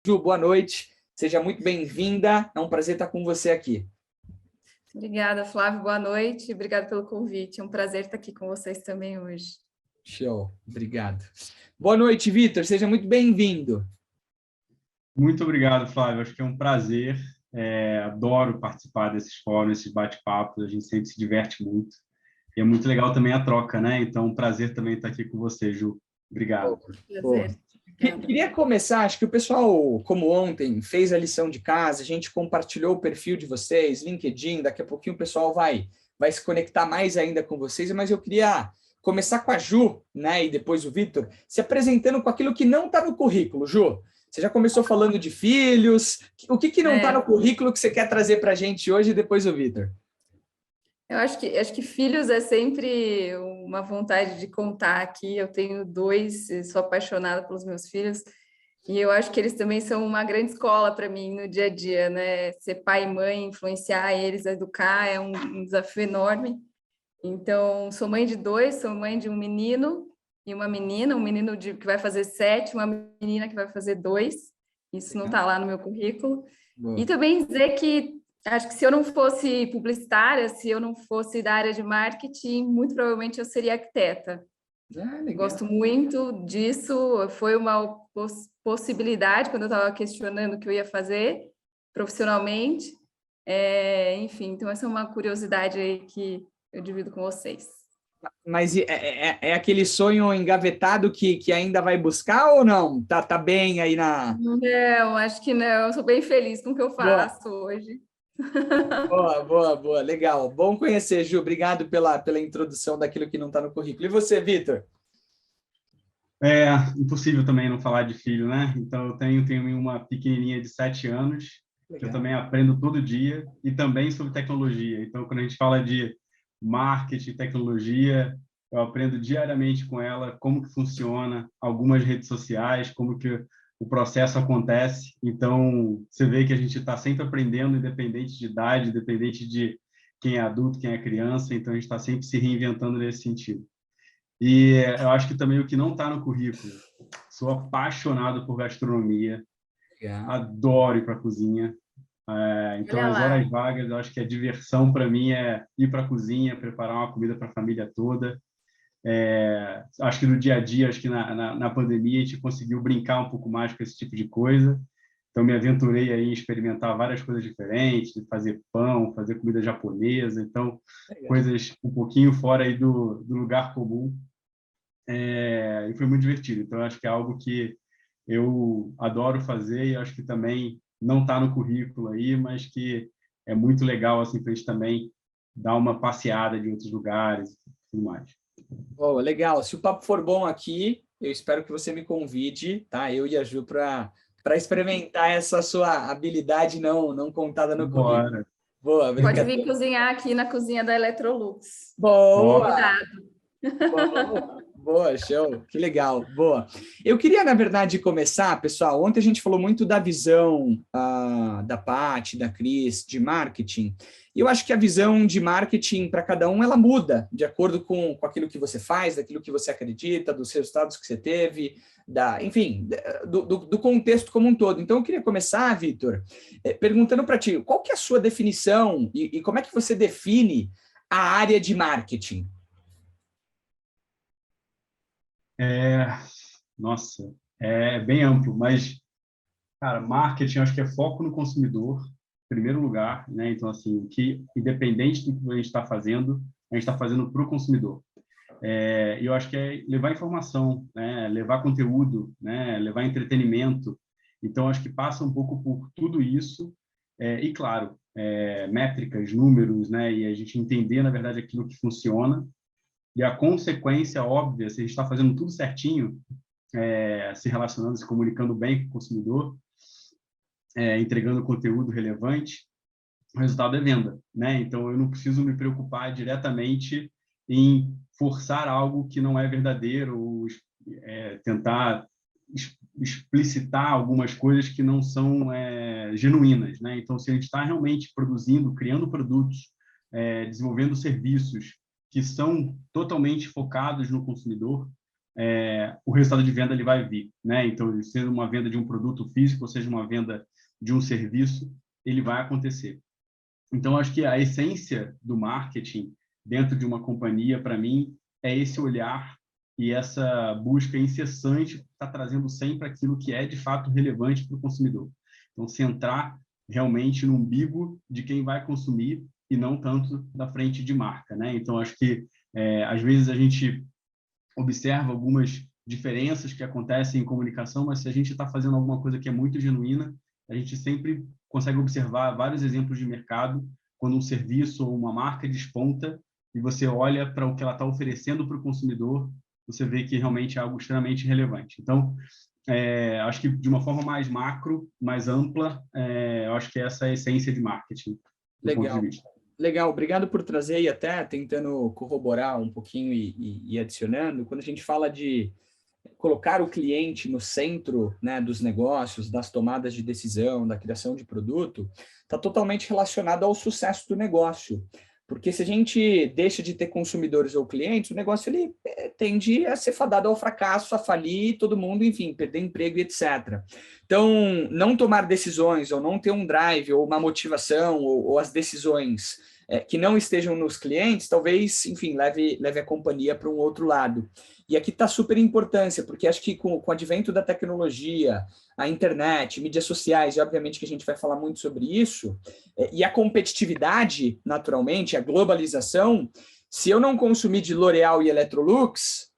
Ju, boa noite. Seja muito bem-vinda. É um prazer estar com você aqui. Obrigada, Flávio. Boa noite. Obrigada pelo convite. É um prazer estar aqui com vocês também hoje. Show. Obrigado. Boa noite, Vitor. Seja muito bem-vindo. Muito obrigado, Flávio. Acho que é um prazer. Adoro participar desses fóruns, esses bate-papos. A gente sempre se diverte muito. E é muito legal também a troca, né? Então, um prazer também estar aqui com você, Ju. Obrigado. Prazer. Queria começar, acho que o pessoal, como ontem, fez a lição de casa, a gente compartilhou o perfil de vocês, LinkedIn, daqui a pouquinho o pessoal vai se conectar mais ainda com vocês, mas eu queria começar com a Ju, né, e depois o Vitor, se apresentando com aquilo que não está no currículo. Ju, você já começou falando de filhos, o que não está no currículo que você quer trazer para a gente hoje e depois o Vitor? Eu acho que filhos é sempre uma vontade de contar aqui. Eu tenho 2, sou apaixonada pelos meus filhos, e eu acho que eles também são uma grande escola para mim no dia a dia, né? Ser pai e mãe, influenciar eles, educar, é um desafio enorme. Então, sou mãe de 2, sou mãe de um menino e uma menina, um menino que vai fazer 7, uma menina que vai fazer 2. Isso não está lá no meu currículo. Boa. E também dizer que acho que se eu não fosse publicitária, se eu não fosse da área de marketing, muito provavelmente eu seria arquiteta. Gosto muito disso, foi uma possibilidade quando eu estava questionando o que eu ia fazer profissionalmente. Enfim, então essa é uma curiosidade aí que eu divido com vocês. Mas é aquele sonho engavetado que ainda vai buscar ou não? Tá bem aí na... Não, acho que não. Eu sou bem feliz com o que eu faço hoje. Boa. Legal. Bom conhecer, Ju. Obrigado pela introdução daquilo que não está no currículo. E você, Vitor? É impossível também não falar de filho, né? Então, eu tenho uma pequenininha de 7 anos, Legal. que eu também aprendo todo dia, e também sobre tecnologia. Então, quando a gente fala de marketing, tecnologia, eu aprendo diariamente com ela como que funciona algumas redes sociais, como que o processo acontece. Então, você vê que a gente está sempre aprendendo, independente de idade, independente de quem é adulto, quem é criança. Então, a gente está sempre se reinventando nesse sentido. E eu acho que também o que não está no currículo, sou apaixonado por gastronomia, adoro ir para a cozinha. Então, as horas vagas, eu acho que a diversão para mim é ir para a cozinha, preparar uma comida para a família toda. Acho que no dia a dia, acho que na pandemia, a gente conseguiu brincar um pouco mais com esse tipo de coisa. Então, me aventurei aí em experimentar várias coisas diferentes, fazer pão, fazer comida japonesa. Então, coisas um pouquinho fora aí do lugar comum. E foi muito divertido. Então, acho que é algo que eu adoro fazer e acho que também não está no currículo aí, mas que é muito legal assim, para a gente também dar uma passeada de outros lugares e tudo mais. Oh, legal. Se o papo for bom aqui, eu espero que você me convide, tá? Eu e a Ju para experimentar essa sua habilidade não contada no currículo. Boa, pode vir cozinhar aqui na cozinha da Electrolux. Boa! Boa, show, que legal, boa. Eu queria, na verdade, começar, pessoal, ontem a gente falou muito da visão da Paty, da Cris, de marketing, e eu acho que a visão de marketing para cada um, ela muda, de acordo com aquilo que você faz, daquilo que você acredita, dos resultados que você teve, enfim, do contexto como um todo. Então, eu queria começar, Vitor, perguntando para ti, qual que é a sua definição e como é que você define a área de marketing? Nossa, é bem amplo, mas, cara, marketing acho que é foco no consumidor, em primeiro lugar, né? Então, assim, que independente do que a gente está fazendo, a gente está fazendo para o consumidor. E eu acho que é levar informação, né? Levar conteúdo, né? Levar entretenimento. Então, acho que passa um pouco por tudo isso. E, claro, métricas, números, né? E a gente entender, na verdade, aquilo que funciona. E a consequência óbvia, se a gente está fazendo tudo certinho, se relacionando, se comunicando bem com o consumidor, entregando conteúdo relevante, o resultado é venda, né? Então, eu não preciso me preocupar diretamente em forçar algo que não é verdadeiro, ou tentar explicitar algumas coisas que não são genuínas, né? Então, se a gente está realmente produzindo, criando produtos, desenvolvendo serviços que são totalmente focados no consumidor, o resultado de venda ele vai vir, né? Então, seja uma venda de um produto físico, ou seja uma venda de um serviço, ele vai acontecer. Então, acho que a essência do marketing dentro de uma companhia, para mim, é esse olhar e essa busca incessante que está trazendo sempre aquilo que é, de fato, relevante para o consumidor. Então, centrar realmente no umbigo de quem vai consumir e não tanto da frente de marca, né? Então, acho que, às vezes, a gente observa algumas diferenças que acontecem em comunicação, mas se a gente está fazendo alguma coisa que é muito genuína, a gente sempre consegue observar vários exemplos de mercado, quando um serviço ou uma marca desponta e você olha para o que ela está oferecendo para o consumidor, você vê que realmente é algo extremamente relevante. Então, acho que de uma forma mais macro, mais ampla, eu acho que essa é a essência de marketing, do ponto de vista. Legal, obrigado por trazer e até tentando corroborar um pouquinho e adicionando, quando a gente fala de colocar o cliente no centro, né, dos negócios, das tomadas de decisão, da criação de produto, está totalmente relacionado ao sucesso do negócio. Porque se a gente deixa de ter consumidores ou clientes, o negócio ele tende a ser fadado ao fracasso, a falir, todo mundo, enfim, perder emprego e etc. Então, não tomar decisões ou não ter um drive ou uma motivação ou as decisões que não estejam nos clientes, talvez, enfim, leve a companhia para um outro lado. E aqui está super importância, porque acho que com o advento da tecnologia, a internet, mídias sociais, e obviamente que a gente vai falar muito sobre isso, e a competitividade, naturalmente, a globalização, se eu não consumir de L'Oréal e Electrolux,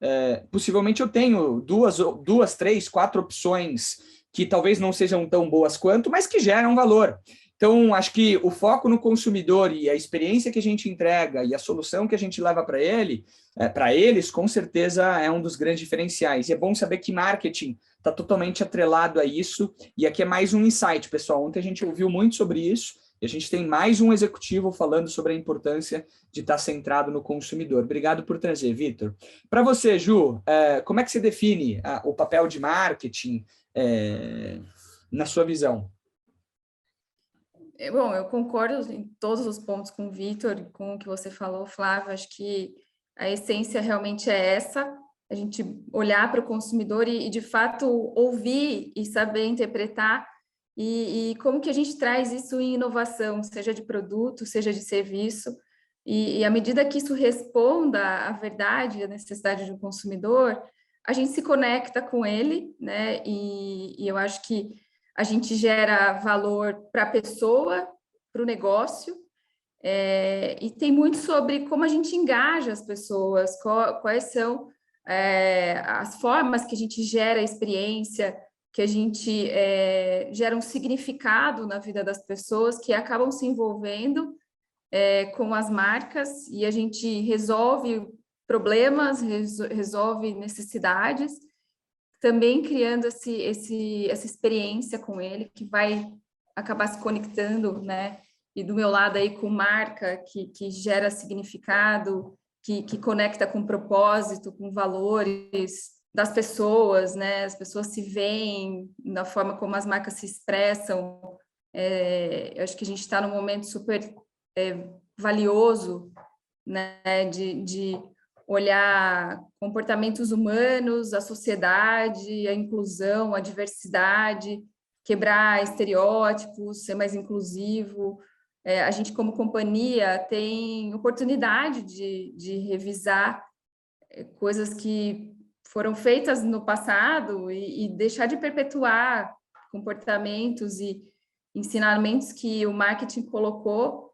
possivelmente eu tenho duas, três, quatro opções que talvez não sejam tão boas quanto, mas que geram valor. Então, acho que o foco no consumidor e a experiência que a gente entrega e a solução que a gente leva para eles, com certeza é um dos grandes diferenciais. E é bom saber que marketing está totalmente atrelado a isso. E aqui é mais um insight, pessoal. Ontem a gente ouviu muito sobre isso e a gente tem mais um executivo falando sobre a importância de estar centrado no consumidor. Obrigado por trazer, Vitor. Para você, Ju, como é que você define o papel de marketing na sua visão? Bom, eu concordo em todos os pontos com o Vitor, com o que você falou, Flávio. Acho que a essência realmente é essa, a gente olhar para o consumidor e, de fato, ouvir e saber interpretar e como que a gente traz isso em inovação, seja de produto, seja de serviço. E à medida que isso responda à verdade, à necessidade do consumidor, a gente se conecta com ele, né? E eu acho que a gente gera valor para a pessoa, para o negócio, e tem muito sobre como a gente engaja as pessoas, quais são as formas que a gente gera experiência, que a gente gera um significado na vida das pessoas que acabam se envolvendo com as marcas e a gente resolve problemas, resolve necessidades, também criando essa experiência com ele, que vai acabar se conectando, né? E do meu lado aí com marca, que gera significado, que conecta com propósito, com valores das pessoas, né? As pessoas se veem na forma como as marcas se expressam. Eu acho que a gente está num momento super valioso, né? De olhar comportamentos humanos, a sociedade, a inclusão, a diversidade, quebrar estereótipos, ser mais inclusivo. A gente, como companhia, tem oportunidade de revisar coisas que foram feitas no passado e deixar de perpetuar comportamentos e ensinamentos que o marketing colocou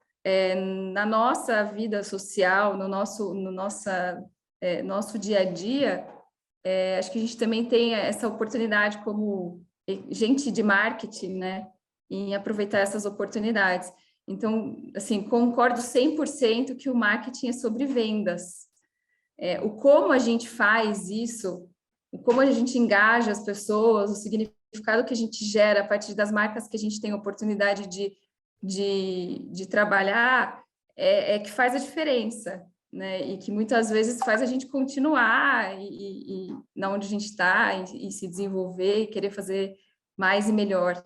na nossa vida social, no nosso dia a dia. Acho que a gente também tem essa oportunidade como gente de marketing, né, em aproveitar essas oportunidades. Então, assim, concordo 100% que o marketing é sobre vendas. O como a gente faz isso, o como a gente engaja as pessoas, o significado que a gente gera a partir das marcas que a gente tem oportunidade de trabalhar, que faz a diferença, né? E que muitas vezes faz a gente continuar e na onde a gente está e se desenvolver e querer fazer mais e melhor.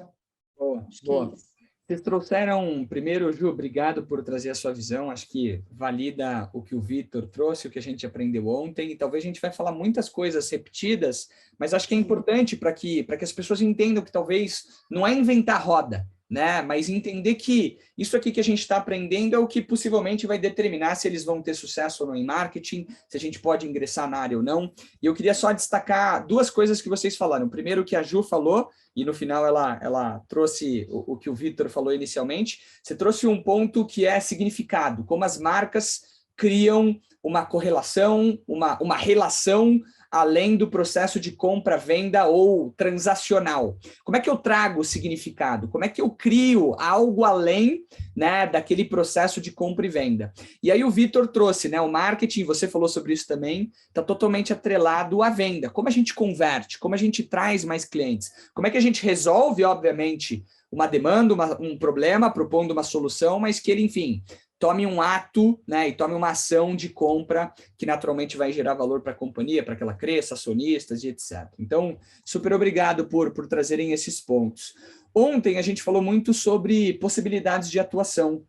Boa, Acho que boa. é isso. Vocês trouxeram, primeiro, Ju, obrigado por trazer a sua visão, acho que valida o que o Vitor trouxe, o que a gente aprendeu ontem, e talvez a gente vai falar muitas coisas repetidas, mas acho que é importante para que as pessoas entendam que talvez não é inventar roda, né? Mas entender que isso aqui que a gente está aprendendo é o que possivelmente vai determinar se eles vão ter sucesso ou não em marketing, se a gente pode ingressar na área ou não. E eu queria só destacar duas coisas que vocês falaram. Primeiro, que a Ju falou, e no final ela trouxe o que o Vitor falou inicialmente. Você trouxe um ponto que é significado, como as marcas criam uma correlação, uma relação além do processo de compra, venda ou transacional. Como é que eu trago o significado? Como é que eu crio algo além, né, daquele processo de compra e venda? E aí o Vitor trouxe, né, o marketing, você falou sobre isso também, está totalmente atrelado à venda. Como a gente converte? Como a gente traz mais clientes? Como é que a gente resolve, obviamente, uma demanda, um problema, propondo uma solução, mas que ele, enfim, tome um ato, né, e tome uma ação de compra que naturalmente vai gerar valor para a companhia, para que ela cresça, acionistas e etc. Então, super obrigado por trazerem esses pontos. Ontem a gente falou muito sobre possibilidades de atuação.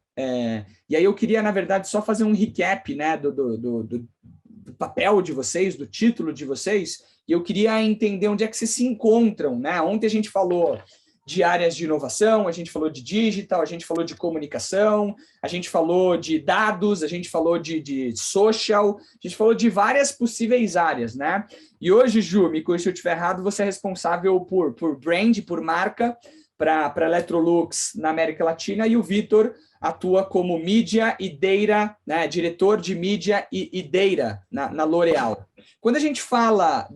E aí eu queria, na verdade, só fazer um recap, né, do papel de vocês, do título de vocês, e eu queria entender onde é que vocês se encontram, né? Ontem a gente falou de áreas de inovação, a gente falou de digital, a gente falou de comunicação, a gente falou de dados, a gente falou de social, a gente falou de várias possíveis áreas, né? E hoje, Ju, me corrija se eu estiver errado, você é responsável por brand, por marca, para Electrolux na América Latina, e o Vitor atua como mídia e data, né? Diretor de mídia e data na L'Oréal. Quando a gente fala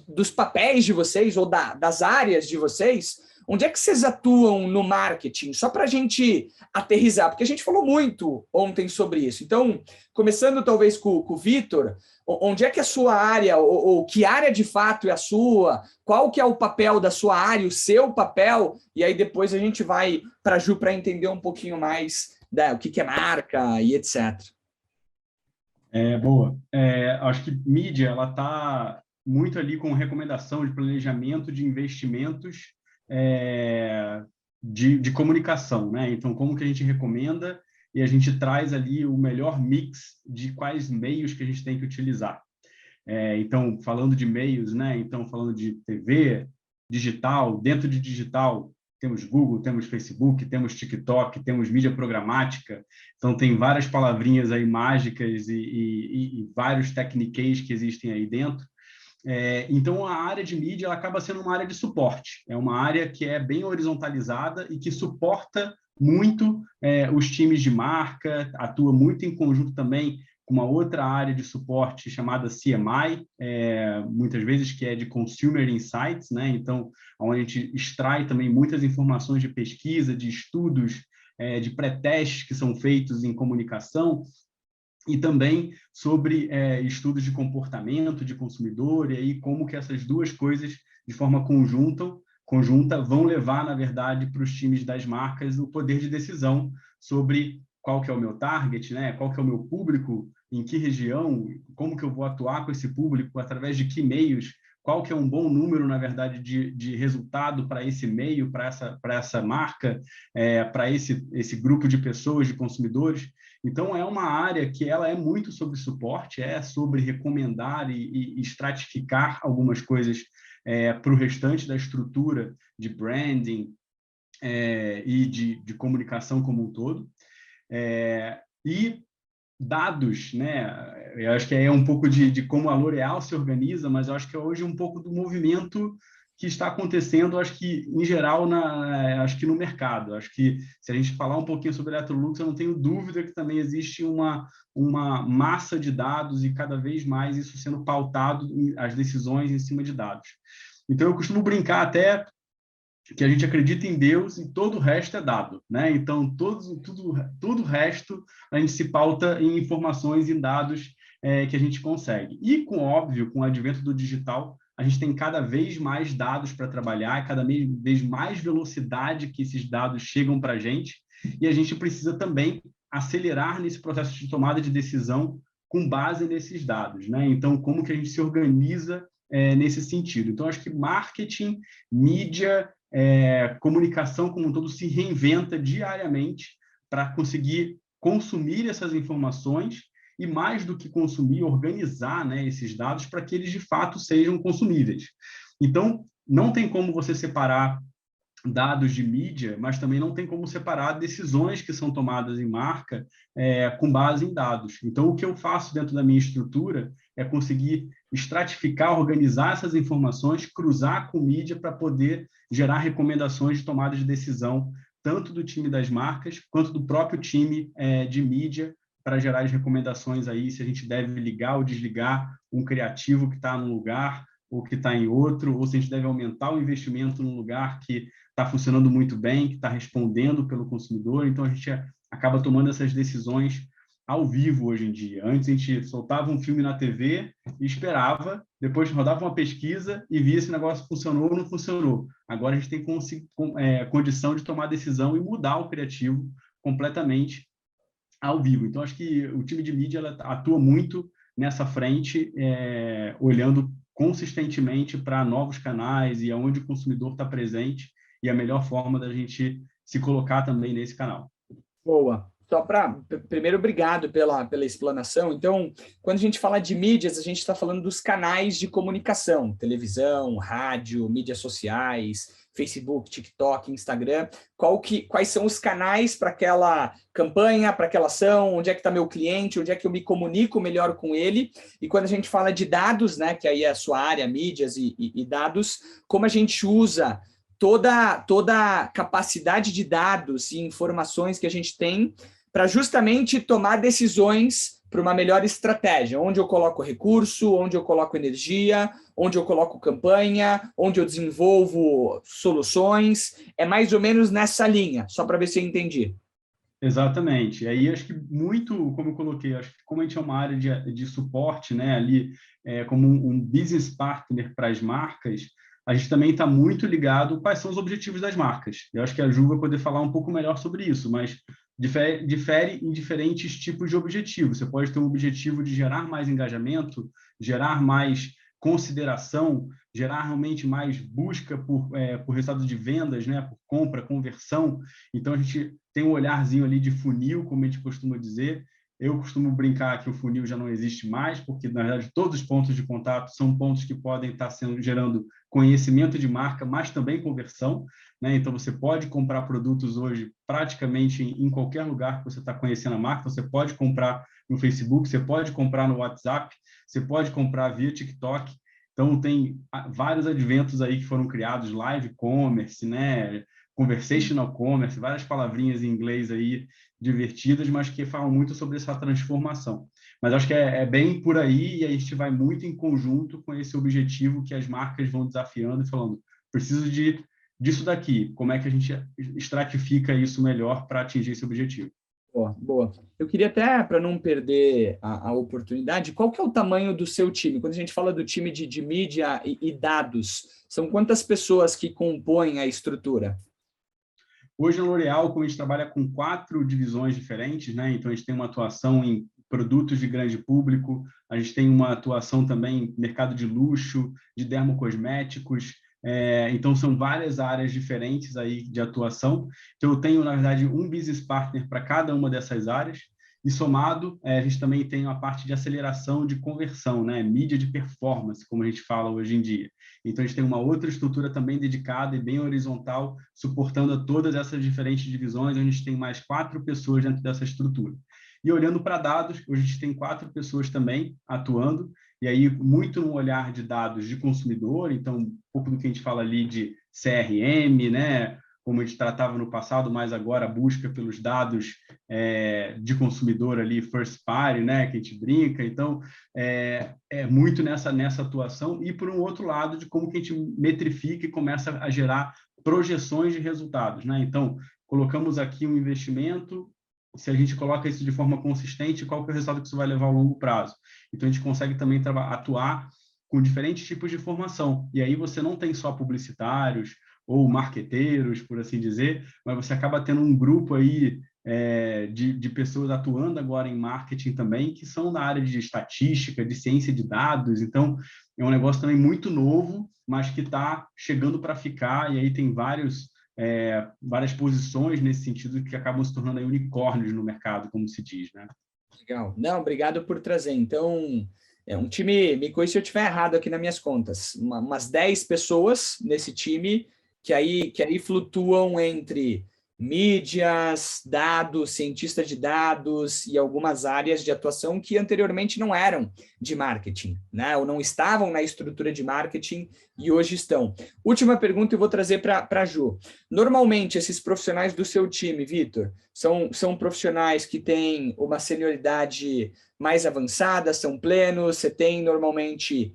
dos papéis de vocês ou das áreas de vocês, onde é que vocês atuam no marketing? Só para a gente aterrizar, porque a gente falou muito ontem sobre isso. Então, começando talvez com o Vitor, onde é que a sua área, ou que área de fato é a sua? Qual que é o papel da sua área, o seu papel? E aí depois a gente vai para a Ju para entender um pouquinho mais o que é marca e etc. Boa. Acho que mídia ela está muito ali com recomendação de planejamento de investimentos de comunicação, né? Então, como que a gente recomenda e a gente traz ali o melhor mix de quais meios que a gente tem que utilizar. Então, falando de meios, né? Então, falando de TV, digital, dentro de digital, temos Google, temos Facebook, temos TikTok, temos mídia programática. Então, tem várias palavrinhas aí mágicas e vários techniques que existem aí dentro. Então, a área de mídia ela acaba sendo uma área de suporte. É uma área que é bem horizontalizada e que suporta muito os times de marca, atua muito em conjunto também com uma outra área de suporte chamada CMI, muitas vezes que é de Consumer Insights, né? Então, onde a gente extrai também muitas informações de pesquisa, de estudos, de pré-testes que são feitos em comunicação, e também sobre estudos de comportamento de consumidor, e aí como que essas duas coisas, de forma conjunta vão levar, na verdade, para os times das marcas o poder de decisão sobre qual que é o meu target, né? Qual que é o meu público, em que região, como que eu vou atuar com esse público, através de que meios, qual que é um bom número, na verdade, de resultado para esse meio, para essa marca, para esse grupo de pessoas, de consumidores. Então, é uma área que ela é muito sobre suporte, é sobre recomendar e estratificar algumas coisas para o restante da estrutura de branding e de comunicação como um todo. E dados, né? Eu acho que é um pouco de como a L'Oréal se organiza, mas eu acho que é hoje um pouco do movimento que está acontecendo, acho que, em geral, acho que no mercado. Acho que, se a gente falar um pouquinho sobre a Electrolux, eu não tenho dúvida que também existe uma massa de dados e, cada vez mais, isso sendo pautado, as decisões em cima de dados. Então, eu costumo brincar até que a gente acredita em Deus e todo o resto é dado, né? Então, tudo o resto a gente se pauta em informações, em dados que a gente consegue. E, óbvio, com o advento do digital, a gente tem cada vez mais dados para trabalhar, cada vez mais velocidade que esses dados chegam para a gente, e a gente precisa também acelerar nesse processo de tomada de decisão com base nesses dados, né? Então, como que a gente se organiza nesse sentido? Então, acho que marketing, mídia, comunicação como um todo se reinventa diariamente para conseguir consumir essas informações e, mais do que consumir, organizar, né, esses dados para que eles, de fato, sejam consumíveis. Então, não tem como você separar dados de mídia, mas também não tem como separar decisões que são tomadas em marca com base em dados. Então, o que eu faço dentro da minha estrutura é conseguir estratificar, organizar essas informações, cruzar com mídia para poder gerar recomendações de tomada de decisão, tanto do time das marcas, quanto do próprio time de mídia, para gerar as recomendações aí, se a gente deve ligar ou desligar um criativo que está num lugar ou que está em outro, ou se a gente deve aumentar o investimento num lugar que está funcionando muito bem, que está respondendo pelo consumidor. Então, a gente acaba tomando essas decisões ao vivo hoje em dia. Antes, a gente soltava um filme na TV e esperava, depois rodava uma pesquisa e via se o negócio funcionou ou não funcionou. Agora, a gente tem condição de tomar decisão e mudar o criativo completamente ao vivo. Então, acho que o time de mídia ela atua muito nessa frente, olhando consistentemente para novos canais e aonde o consumidor está presente e a melhor forma da gente se colocar também nesse canal. Boa. Só para... Primeiro, obrigado pela explanação. Então, quando a gente fala de mídias, a gente está falando dos canais de comunicação, televisão, rádio, mídias sociais, Facebook, TikTok, Instagram. Quais são os canais para aquela campanha, para aquela ação? Onde é que está meu cliente? Onde é que eu me comunico melhor com ele? E quando a gente fala de dados, né, que aí é a sua área, mídias e dados, como a gente usa toda a capacidade de dados e informações que a gente tem para justamente tomar decisões para uma melhor estratégia, onde eu coloco recurso, onde eu coloco energia, onde eu coloco campanha, onde eu desenvolvo soluções. É mais ou menos nessa linha, só para ver se eu entendi. Exatamente. Aí acho que muito, como eu coloquei, acho que como a gente é uma área de suporte, né, ali, como um business partner para as marcas, a gente também está muito ligado quais são os objetivos das marcas. Eu acho que a Ju vai poder falar um pouco melhor sobre isso, mas difere em diferentes tipos de objetivos. Você pode ter um objetivo de gerar mais engajamento, gerar mais consideração, gerar realmente mais busca por resultado de vendas, né, por compra, conversão. Então, a gente tem um olharzinho ali de funil, como a gente costuma dizer. Eu costumo brincar que o funil já não existe mais, porque, na verdade, todos os pontos de contato são pontos que podem estar gerando conhecimento de marca, mas também conversão, né? Então, você pode comprar produtos hoje praticamente em qualquer lugar que você está conhecendo a marca. Você pode comprar no Facebook, você pode comprar no WhatsApp, você pode comprar via TikTok. Então, tem vários adventos aí que foram criados, live commerce, né? Conversational commerce, várias palavrinhas em inglês aí divertidas, mas que falam muito sobre essa transformação. Mas acho que é bem por aí e a gente vai muito em conjunto com esse objetivo que as marcas vão desafiando e falando, preciso disso daqui, como é que a gente estratifica isso melhor para atingir esse objetivo. Boa. Eu queria até, para não perder a oportunidade, qual que é o tamanho do seu time? Quando a gente fala do time de mídia e dados, são quantas pessoas que compõem a estrutura? Hoje, na L'Oréal, como a gente trabalha com 4 divisões diferentes, né? Então, a gente tem uma atuação em produtos de grande público, a gente tem uma atuação também em mercado de luxo, de dermocosméticos, então são várias áreas diferentes aí de atuação. Então, eu tenho, na verdade, um business partner para cada uma dessas áreas, e somado, a gente também tem uma parte de aceleração de conversão, né? Mídia de performance, como a gente fala hoje em dia. Então, a gente tem uma outra estrutura também dedicada e bem horizontal, suportando todas essas diferentes divisões. A gente tem mais 4 pessoas dentro dessa estrutura. E olhando para dados, hoje a gente tem 4 pessoas também atuando, e aí muito no olhar de dados de consumidor, então um pouco do que a gente fala ali de CRM, né? Como a gente tratava no passado, mas agora a busca pelos dados de consumidor ali, first party, né, que a gente brinca. Então, é muito nessa atuação. E, por um outro lado, de como que a gente metrifica e começa a gerar projeções de resultados, né? Então, colocamos aqui um investimento, se a gente coloca isso de forma consistente, qual que é o resultado que isso vai levar ao longo prazo? Então, a gente consegue também atuar com diferentes tipos de informação. E aí você não tem só publicitários, ou marqueteiros, por assim dizer, mas você acaba tendo um grupo aí de pessoas atuando agora em marketing também, que são na área de estatística, de ciência de dados. Então, é um negócio também muito novo, mas que está chegando para ficar, e aí tem várias posições nesse sentido que acabam se tornando aí unicórnios no mercado, como se diz, né? Legal. Não, obrigado por trazer. Então, é um time, me corrija se eu estiver errado aqui nas minhas contas, umas 10 pessoas nesse time que aí flutuam entre mídias, dados, cientistas de dados e algumas áreas de atuação que anteriormente não eram de marketing, né? Ou não estavam na estrutura de marketing e hoje estão. Última pergunta eu vou trazer para a Ju. Normalmente, esses profissionais do seu time, Vitor, são profissionais que têm uma senioridade mais avançada, são plenos, você tem normalmente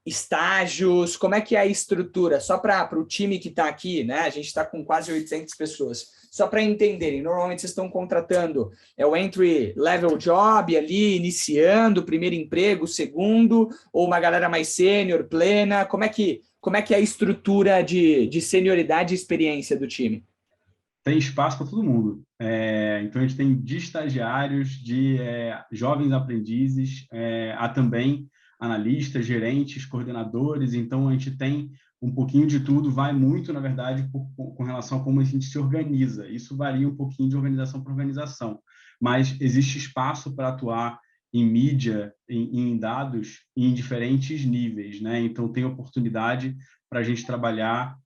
estágios, como é que é a estrutura? Só para o time que está aqui, né? A gente está com quase 800 pessoas. Só para entenderem, normalmente vocês estão contratando o entry level job ali, iniciando, primeiro emprego, segundo, ou uma galera mais sênior, plena? Como é que é a estrutura de senioridade e experiência do time? Tem espaço para todo mundo. Então, a gente tem de estagiários, de jovens aprendizes, há também analistas, gerentes, coordenadores. Então, a gente tem um pouquinho de tudo, vai muito, na verdade, com relação a como a gente se organiza. Isso varia um pouquinho de organização para organização, mas existe espaço para atuar em mídia, em dados, em diferentes níveis, né? Então, tem oportunidade para a gente trabalhar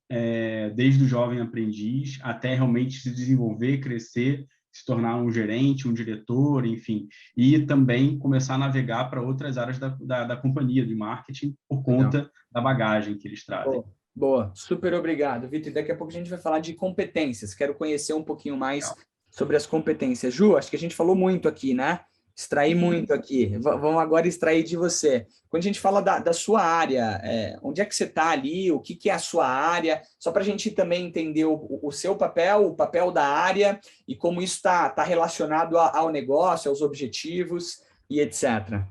desde o jovem aprendiz até realmente se desenvolver, crescer, se tornar um gerente, um diretor, enfim, e também começar a navegar para outras áreas da companhia de marketing por conta da bagagem que eles trazem. Boa, super obrigado, Vitor. Daqui a pouco a gente vai falar de competências. Quero conhecer um pouquinho mais sobre as competências. Ju, acho que a gente falou muito aqui, né? Extrair muito aqui. Vamos agora extrair de você. Quando a gente fala da sua área, onde é que você está ali? O que é a sua área? Só para a gente também entender o seu papel, o papel da área e como isso está relacionado ao negócio, aos objetivos e etc.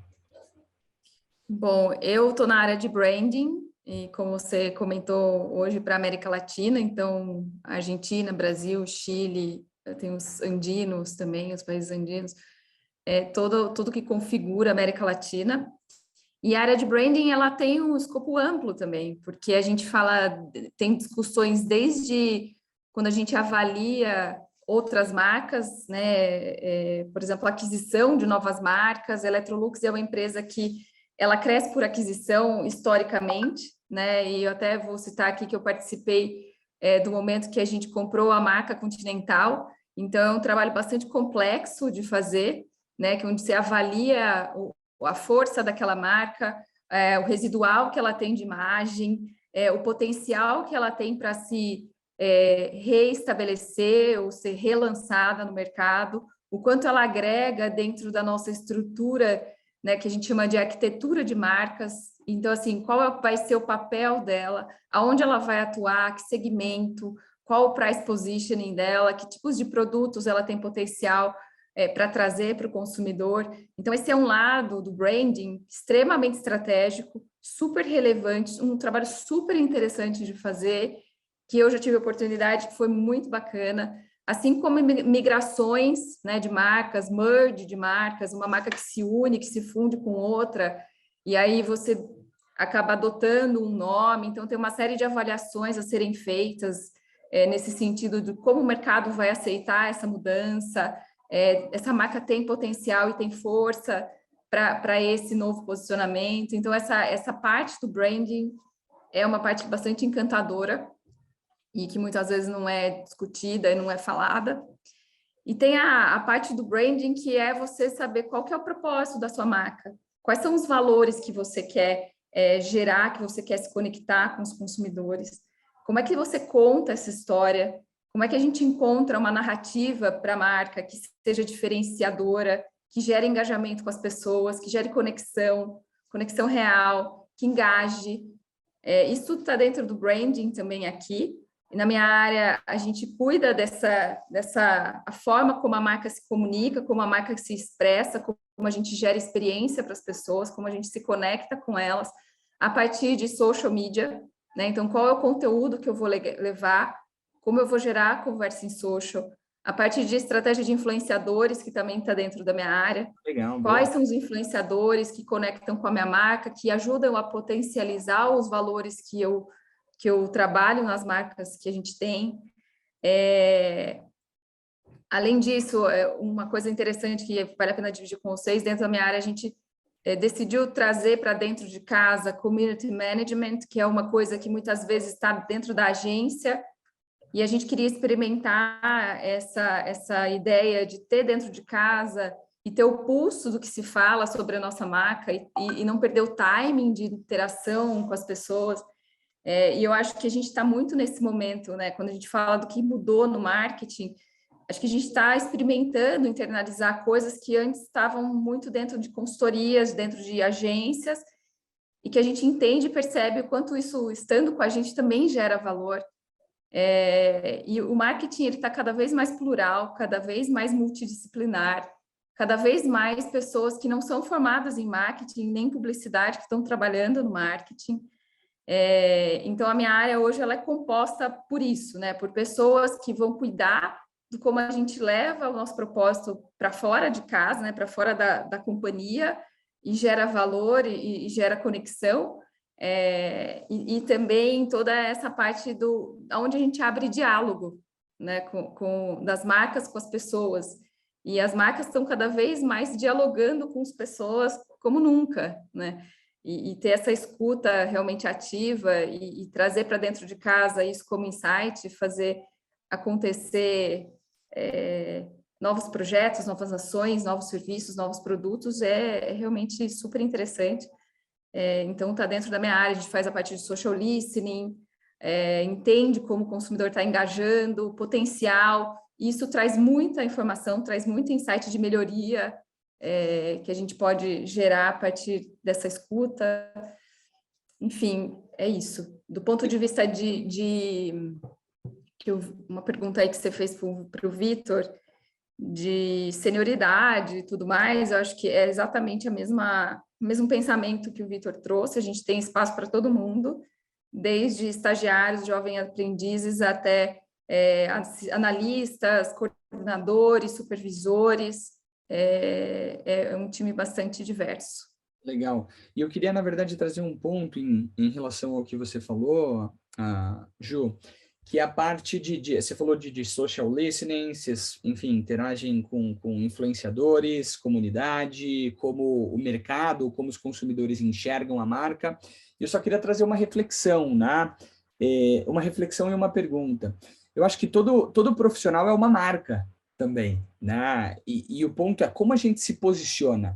Bom, eu estou na área de branding e, como você comentou, hoje para a América Latina, então Argentina, Brasil, Chile, tem os andinos também, os países andinos, tudo que configura a América Latina. E a área de branding, ela tem um escopo amplo também, porque a gente tem discussões desde quando a gente avalia outras marcas, né? Por exemplo, a aquisição de novas marcas. A Electrolux é uma empresa que ela cresce por aquisição historicamente, né? E eu até vou citar aqui que eu participei do momento que a gente comprou a marca Continental. Então, é um trabalho bastante complexo de fazer, né? Que onde você avalia a força daquela marca, o residual que ela tem de imagem, o potencial que ela tem para se reestabelecer ou ser relançada no mercado, o quanto ela agrega dentro da nossa estrutura, né, que a gente chama de arquitetura de marcas. Então, assim, qual vai ser o papel dela, aonde ela vai atuar, que segmento, qual o price positioning dela, que tipos de produtos ela tem potencial para trazer para o consumidor. Então, esse é um lado do branding extremamente estratégico, super relevante, um trabalho super interessante de fazer, que eu já tive a oportunidade, que foi muito bacana, assim como migrações, né, de marcas, merge de marcas, uma marca que se une, que se funde com outra, e aí você acaba adotando um nome. Então, tem uma série de avaliações a serem feitas nesse sentido de como o mercado vai aceitar essa mudança. Essa marca tem potencial e tem força para esse novo posicionamento. Então, essa parte do branding é uma parte bastante encantadora e que muitas vezes não é discutida e não é falada. E tem a parte do branding, que é você saber qual que é o propósito da sua marca, quais são os valores que você quer gerar, que você quer se conectar com os consumidores, como é que você conta essa história, como é que a gente encontra uma narrativa para a marca que seja diferenciadora, que gere engajamento com as pessoas, que gere conexão real, que engaje. Isso está dentro do branding também aqui. E na minha área, a gente cuida a forma como a marca se comunica, como a marca se expressa, como a gente gera experiência para as pessoas, como a gente se conecta com elas, a partir de social media, né? Então, qual é o conteúdo que eu vou levar, como eu vou gerar a conversa em social, a partir de estratégia de influenciadores, que também está dentro da minha área. Legal, quais boa. são os influenciadores que conectam com a minha marca, que ajudam a potencializar os valores que eu trabalho nas marcas que a gente tem. Além disso, uma coisa interessante que vale a pena dividir com vocês, dentro da minha área, a gente decidiu trazer para dentro de casa community management, que é uma coisa que muitas vezes está dentro da agência, e a gente queria experimentar essa ideia de ter dentro de casa e ter o pulso do que se fala sobre a nossa marca e não perder o timing de interação com as pessoas. E eu acho que a gente está muito nesse momento, né? Quando a gente fala do que mudou no marketing, acho que a gente está experimentando internalizar coisas que antes estavam muito dentro de consultorias, dentro de agências, e que a gente entende e percebe o quanto isso, estando com a gente, também gera valor. E o marketing está cada vez mais plural, cada vez mais multidisciplinar, cada vez mais pessoas que não são formadas em marketing nem publicidade que estão trabalhando no marketing. Então, a minha área hoje ela é composta por isso, né? Por pessoas que vão cuidar de como a gente leva o nosso propósito para fora de casa, né? Para fora da companhia, e gera valor e gera conexão. E também toda essa parte onde a gente abre diálogo, né, das marcas com as pessoas, e as marcas estão cada vez mais dialogando com as pessoas como nunca, né, e ter essa escuta realmente ativa e trazer para dentro de casa isso como insight, fazer acontecer novos projetos, novas ações, novos serviços, novos produtos, é realmente super interessante. Então, está dentro da minha área, a gente faz a parte de social listening, entende como o consumidor está engajando, o potencial, isso traz muita informação, traz muito insight de melhoria que a gente pode gerar a partir dessa escuta. Enfim, é isso. Do ponto de vista uma pergunta aí que você fez para o Vitor, de senioridade e tudo mais, eu acho que é exatamente o mesmo pensamento que o Vitor trouxe. A gente tem espaço para todo mundo, desde estagiários, jovens aprendizes, até analistas, coordenadores, supervisores. É um time bastante diverso. Legal. E eu queria, na verdade, trazer um ponto em relação ao que você falou, Ju, que é a parte você falou de social listening, vocês, enfim, interagem com influenciadores, comunidade, como o mercado, como os consumidores enxergam a marca. Eu só queria trazer uma reflexão, né? Uma reflexão e uma pergunta. Eu acho que todo profissional é uma marca também, né? E o ponto é como a gente se posiciona.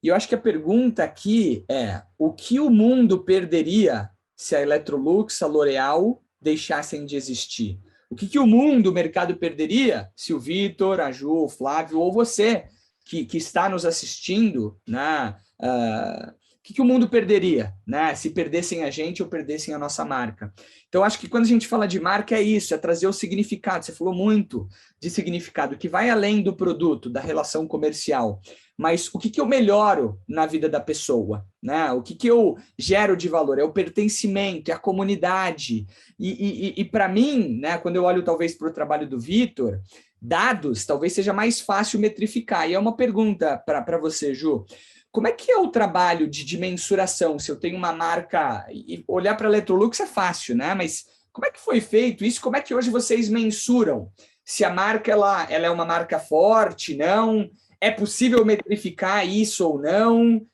E eu acho que a pergunta aqui é: o que o mundo perderia se a Electrolux, a L'Oréal deixassem de existir? O que o mundo, o mercado perderia se o Vitor, a Ju, o Flávio ou você que está nos assistindo, né? O que o mundo perderia, né? Se perdessem a gente ou perdessem a nossa marca? Então, acho que quando a gente fala de marca é isso, é trazer o significado. Você falou muito de significado, que vai além do produto, da relação comercial. Mas o que eu melhoro na vida da pessoa, né? O que eu gero de valor? É o pertencimento, é a comunidade. E para mim, né, quando eu olho talvez para o trabalho do Vitor, dados talvez seja mais fácil metrificar. E é uma pergunta para você, Ju. Como é que é o trabalho de mensuração? Se eu tenho uma marca, e olhar para a Electrolux é fácil, né? Mas como é que foi feito isso? Como é que hoje vocês mensuram se a marca ela é uma marca forte, não? É possível metrificar isso ou não?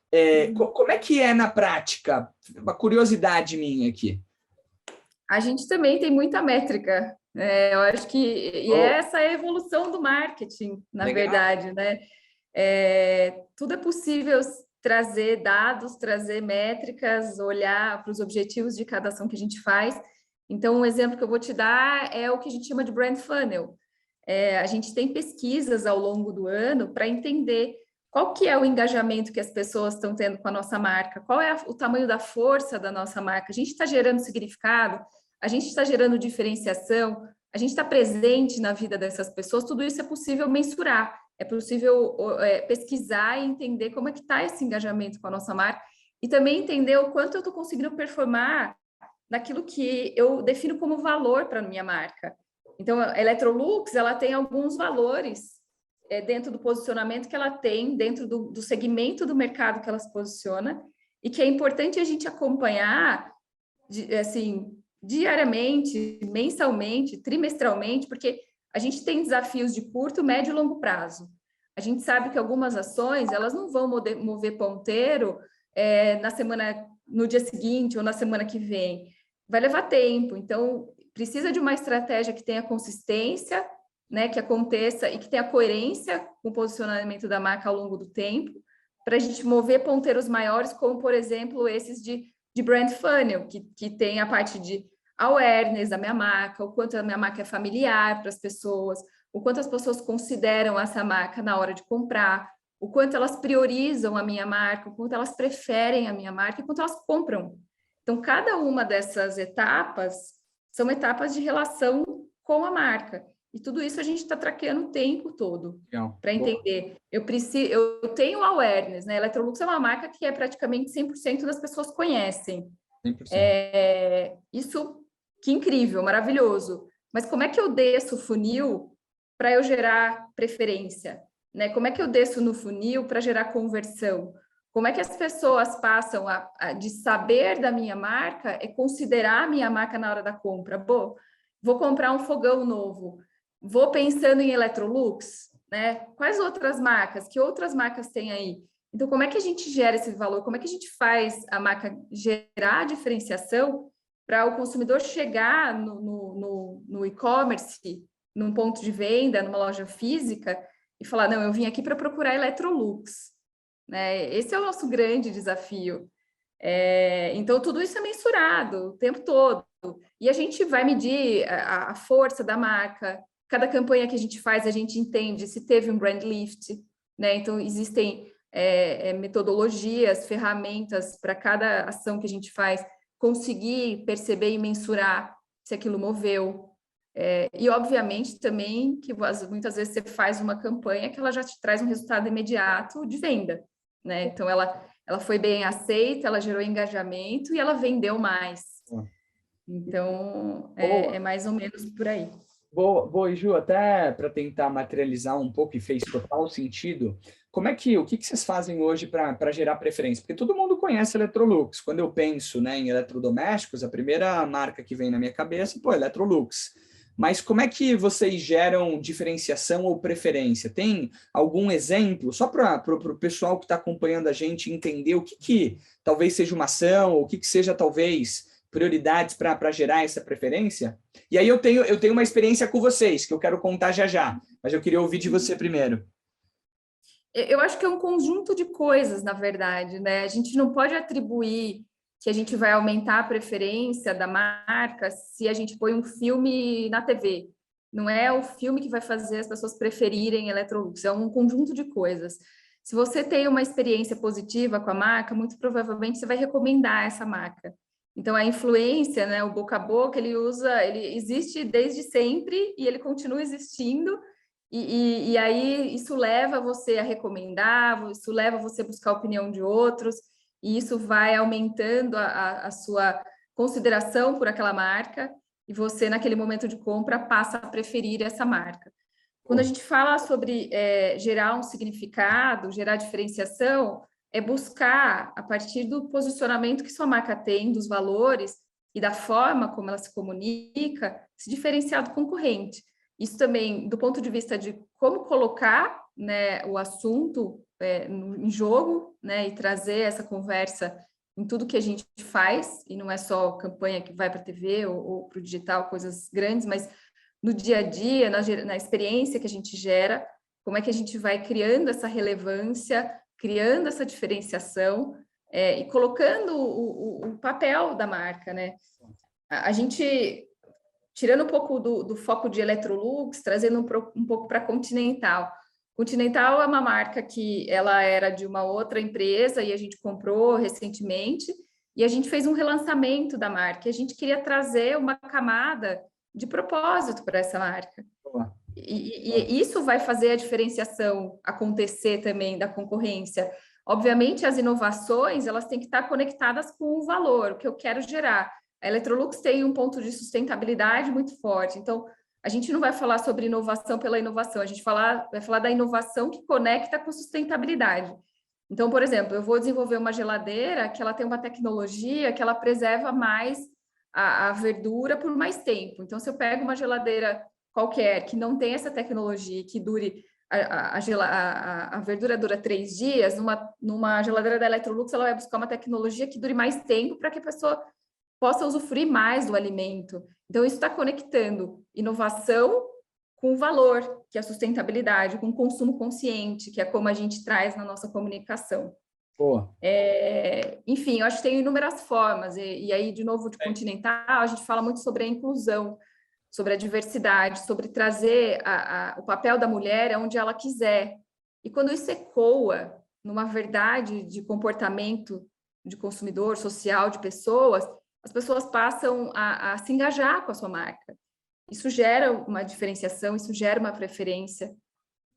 Como é que é na prática? Uma curiosidade minha aqui. A gente também tem muita métrica. Eu acho que essa é a evolução do marketing, na verdade, né? Tudo é possível trazer dados, trazer métricas, olhar para os objetivos de cada ação que a gente faz. Então, um exemplo que eu vou te dar é o que a gente chama de brand funnel. A gente tem pesquisas ao longo do ano para entender qual que é o engajamento que as pessoas estão tendo com a nossa marca, qual é o tamanho da força da nossa marca. A gente está gerando significado, a gente está gerando diferenciação, a gente está presente na vida dessas pessoas, tudo isso é possível mensurar, é possível pesquisar e entender como é que está esse engajamento com a nossa marca e também entender o quanto eu estou conseguindo performar naquilo que eu defino como valor para a minha marca. Então, a Electrolux, ela tem alguns valores dentro do posicionamento que ela tem, dentro do segmento do mercado que ela se posiciona, e que é importante a gente acompanhar, assim, diariamente, mensalmente, trimestralmente, porque a gente tem desafios de curto, médio e longo prazo. A gente sabe que algumas ações, elas não vão mover ponteiro no dia seguinte ou na semana que vem. Vai levar tempo, então precisa de uma estratégia que tenha consistência, né, que aconteça e que tenha coerência com o posicionamento da marca ao longo do tempo, para a gente mover ponteiros maiores, como, por exemplo, esses de brand funnel, que tem a parte de awareness da minha marca, o quanto a minha marca é familiar para as pessoas, o quanto as pessoas consideram essa marca na hora de comprar, o quanto elas priorizam a minha marca, o quanto elas preferem a minha marca e o quanto elas compram. Então, cada uma dessas etapas são etapas de relação com a marca. E tudo isso a gente está traqueando o tempo todo para entender. Eu tenho awareness, né? Electrolux é uma marca que praticamente 100% das pessoas conhecem. 100%. Isso, que incrível, maravilhoso. Mas como é que eu desço o funil para eu gerar preferência? Né? Como é que eu desço no funil para gerar conversão? Como é que as pessoas passam de saber da minha marca e considerar a minha marca na hora da compra? Vou comprar um fogão novo. Vou pensando em Electrolux, né? Quais outras marcas? Que outras marcas tem aí? Então, como é que a gente gera esse valor? Como é que a gente faz a marca gerar diferenciação para o consumidor chegar no e-commerce, num ponto de venda, numa loja física, e falar, não, eu vim aqui para procurar Electrolux, né? Esse é o nosso grande desafio. Então, tudo isso é mensurado o tempo todo. E a gente vai medir a força da marca. Cada campanha que a gente faz, a gente entende se teve um brand lift, né? Então, existem metodologias, ferramentas para cada ação que a gente faz, conseguir perceber e mensurar se aquilo moveu. E, obviamente, também que muitas vezes você faz uma campanha que ela já te traz um resultado imediato de venda, né? Então, ela foi bem aceita, ela gerou engajamento e ela vendeu mais. Então, é mais ou menos por aí. Boa, e Ju, até para tentar materializar um pouco, e fez total sentido, o que vocês fazem hoje para gerar preferência? Porque todo mundo conhece Electrolux. Quando eu penso, né, em eletrodomésticos, a primeira marca que vem na minha cabeça, Electrolux. Mas como é que vocês geram diferenciação ou preferência? Tem algum exemplo? Só para o pessoal que está acompanhando a gente entender o que talvez seja uma ação, ou o que seja talvez prioridades para gerar essa preferência? E aí eu tenho uma experiência com vocês, que eu quero contar já, mas eu queria ouvir de você primeiro. Eu acho que é um conjunto de coisas, na verdade, né? A gente não pode atribuir que a gente vai aumentar a preferência da marca se a gente põe um filme na TV. Não é o filme que vai fazer as pessoas preferirem Electrolux, é um conjunto de coisas. Se você tem uma experiência positiva com a marca, muito provavelmente você vai recomendar essa marca. Então, a influência, né, o boca a boca, ele existe desde sempre e ele continua existindo. E aí isso leva você a recomendar, isso leva você a buscar a opinião de outros, e isso vai aumentando a sua consideração por aquela marca, e você, naquele momento de compra, passa a preferir essa marca. Quando a gente fala sobre gerar um significado, gerar diferenciação, é buscar, a partir do posicionamento que sua marca tem, dos valores e da forma como ela se comunica, se diferenciar do concorrente. Isso também, do ponto de vista de como colocar, né, o assunto em jogo, né, e trazer essa conversa em tudo que a gente faz, e não é só campanha que vai para a TV ou para o digital, coisas grandes, mas no dia a dia, na experiência que a gente gera, como é que a gente vai criando essa relevância, criando essa diferenciação e colocando o papel da marca, né? A gente, tirando um pouco do foco de Electrolux, trazendo um pouco para Continental. Continental é uma marca que ela era de uma outra empresa e a gente comprou recentemente e a gente fez um relançamento da marca. E a gente queria trazer uma camada de propósito para essa marca. E isso vai fazer a diferenciação acontecer também da concorrência. Obviamente, as inovações elas têm que estar conectadas com o valor, o que eu quero gerar. A Electrolux tem um ponto de sustentabilidade muito forte, então a gente não vai falar sobre inovação pela inovação, a gente vai falar da inovação que conecta com sustentabilidade. Então, por exemplo, eu vou desenvolver uma geladeira que ela tem uma tecnologia que ela preserva mais a verdura por mais tempo. Então, se eu pego uma geladeira qualquer que não tem essa tecnologia, que dure a verdura dura 3 dias, numa geladeira da Electrolux, ela vai buscar uma tecnologia que dure mais tempo para que a pessoa possa usufruir mais do alimento. Então, isso está conectando inovação com valor, que é a sustentabilidade, com o consumo consciente, que é como a gente traz na nossa comunicação. Pô. Enfim, eu acho que tem inúmeras formas, e aí, de novo, de Continental, a gente fala muito sobre a inclusão, sobre a diversidade, sobre trazer o papel da mulher onde ela quiser. E quando isso ecoa numa verdade de comportamento de consumidor, social, de pessoas, as pessoas passam a se engajar com a sua marca. Isso gera uma diferenciação, isso gera uma preferência.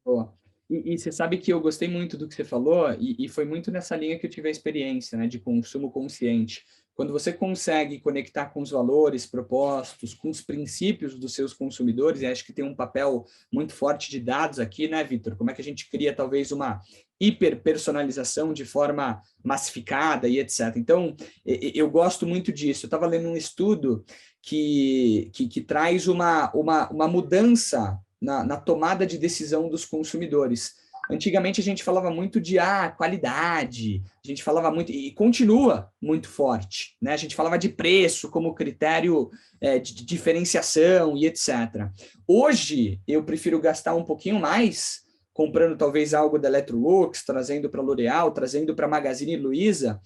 Boa. E você sabe que eu gostei muito do que você falou, e foi muito nessa linha que eu tive a experiência, né, de consumo consciente. Quando você consegue conectar com os valores propostos, com os princípios dos seus consumidores, e acho que tem um papel muito forte de dados aqui, né, Vitor? Como é que a gente cria talvez uma hiperpersonalização de forma massificada e etc. Então, eu gosto muito disso. Eu estava lendo um estudo que traz uma mudança na tomada de decisão dos consumidores. Antigamente a gente falava muito de qualidade, a gente falava muito, e continua muito forte, né? A gente falava de preço como critério de diferenciação e etc. Hoje eu prefiro gastar um pouquinho mais comprando talvez algo da Electrolux, trazendo para a L'Oréal, trazendo para a Magazine Luiza,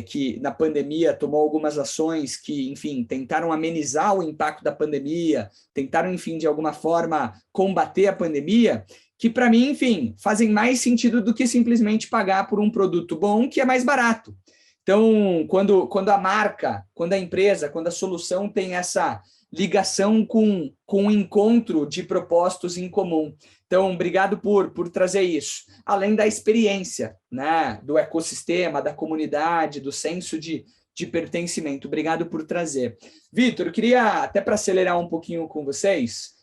que na pandemia tomou algumas ações que, enfim, tentaram amenizar o impacto da pandemia, tentaram, enfim, de alguma forma combater a pandemia, que para mim, enfim, fazem mais sentido do que simplesmente pagar por um produto bom que é mais barato. Então, quando a marca, quando a empresa, quando a solução tem essa ligação com um encontro de propósitos em comum. Então, obrigado por trazer isso. Além da experiência, né, do ecossistema, da comunidade, do senso de pertencimento. Obrigado por trazer. Vitor, eu queria, até para acelerar um pouquinho com vocês,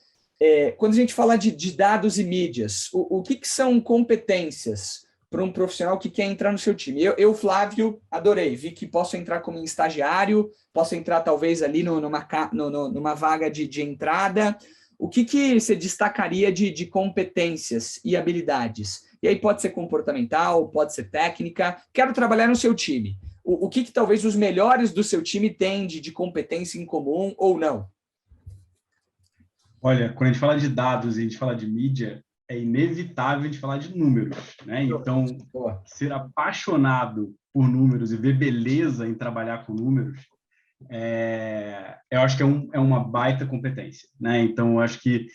quando a gente fala de dados e mídias, o que são competências para um profissional que quer entrar no seu time? Flávio, adorei. Vi que posso entrar como estagiário, posso entrar talvez ali numa vaga de entrada. O que você destacaria de competências e habilidades? E aí pode ser comportamental, pode ser técnica. Quero trabalhar no seu time. O que talvez os melhores do seu time têm de competência em comum ou não? Olha, quando a gente fala de dados e a gente fala de mídia, é inevitável a gente falar de números, né? Então, ser apaixonado por números e ver beleza em trabalhar com números, eu acho que é uma baita competência, né? Então, eu acho que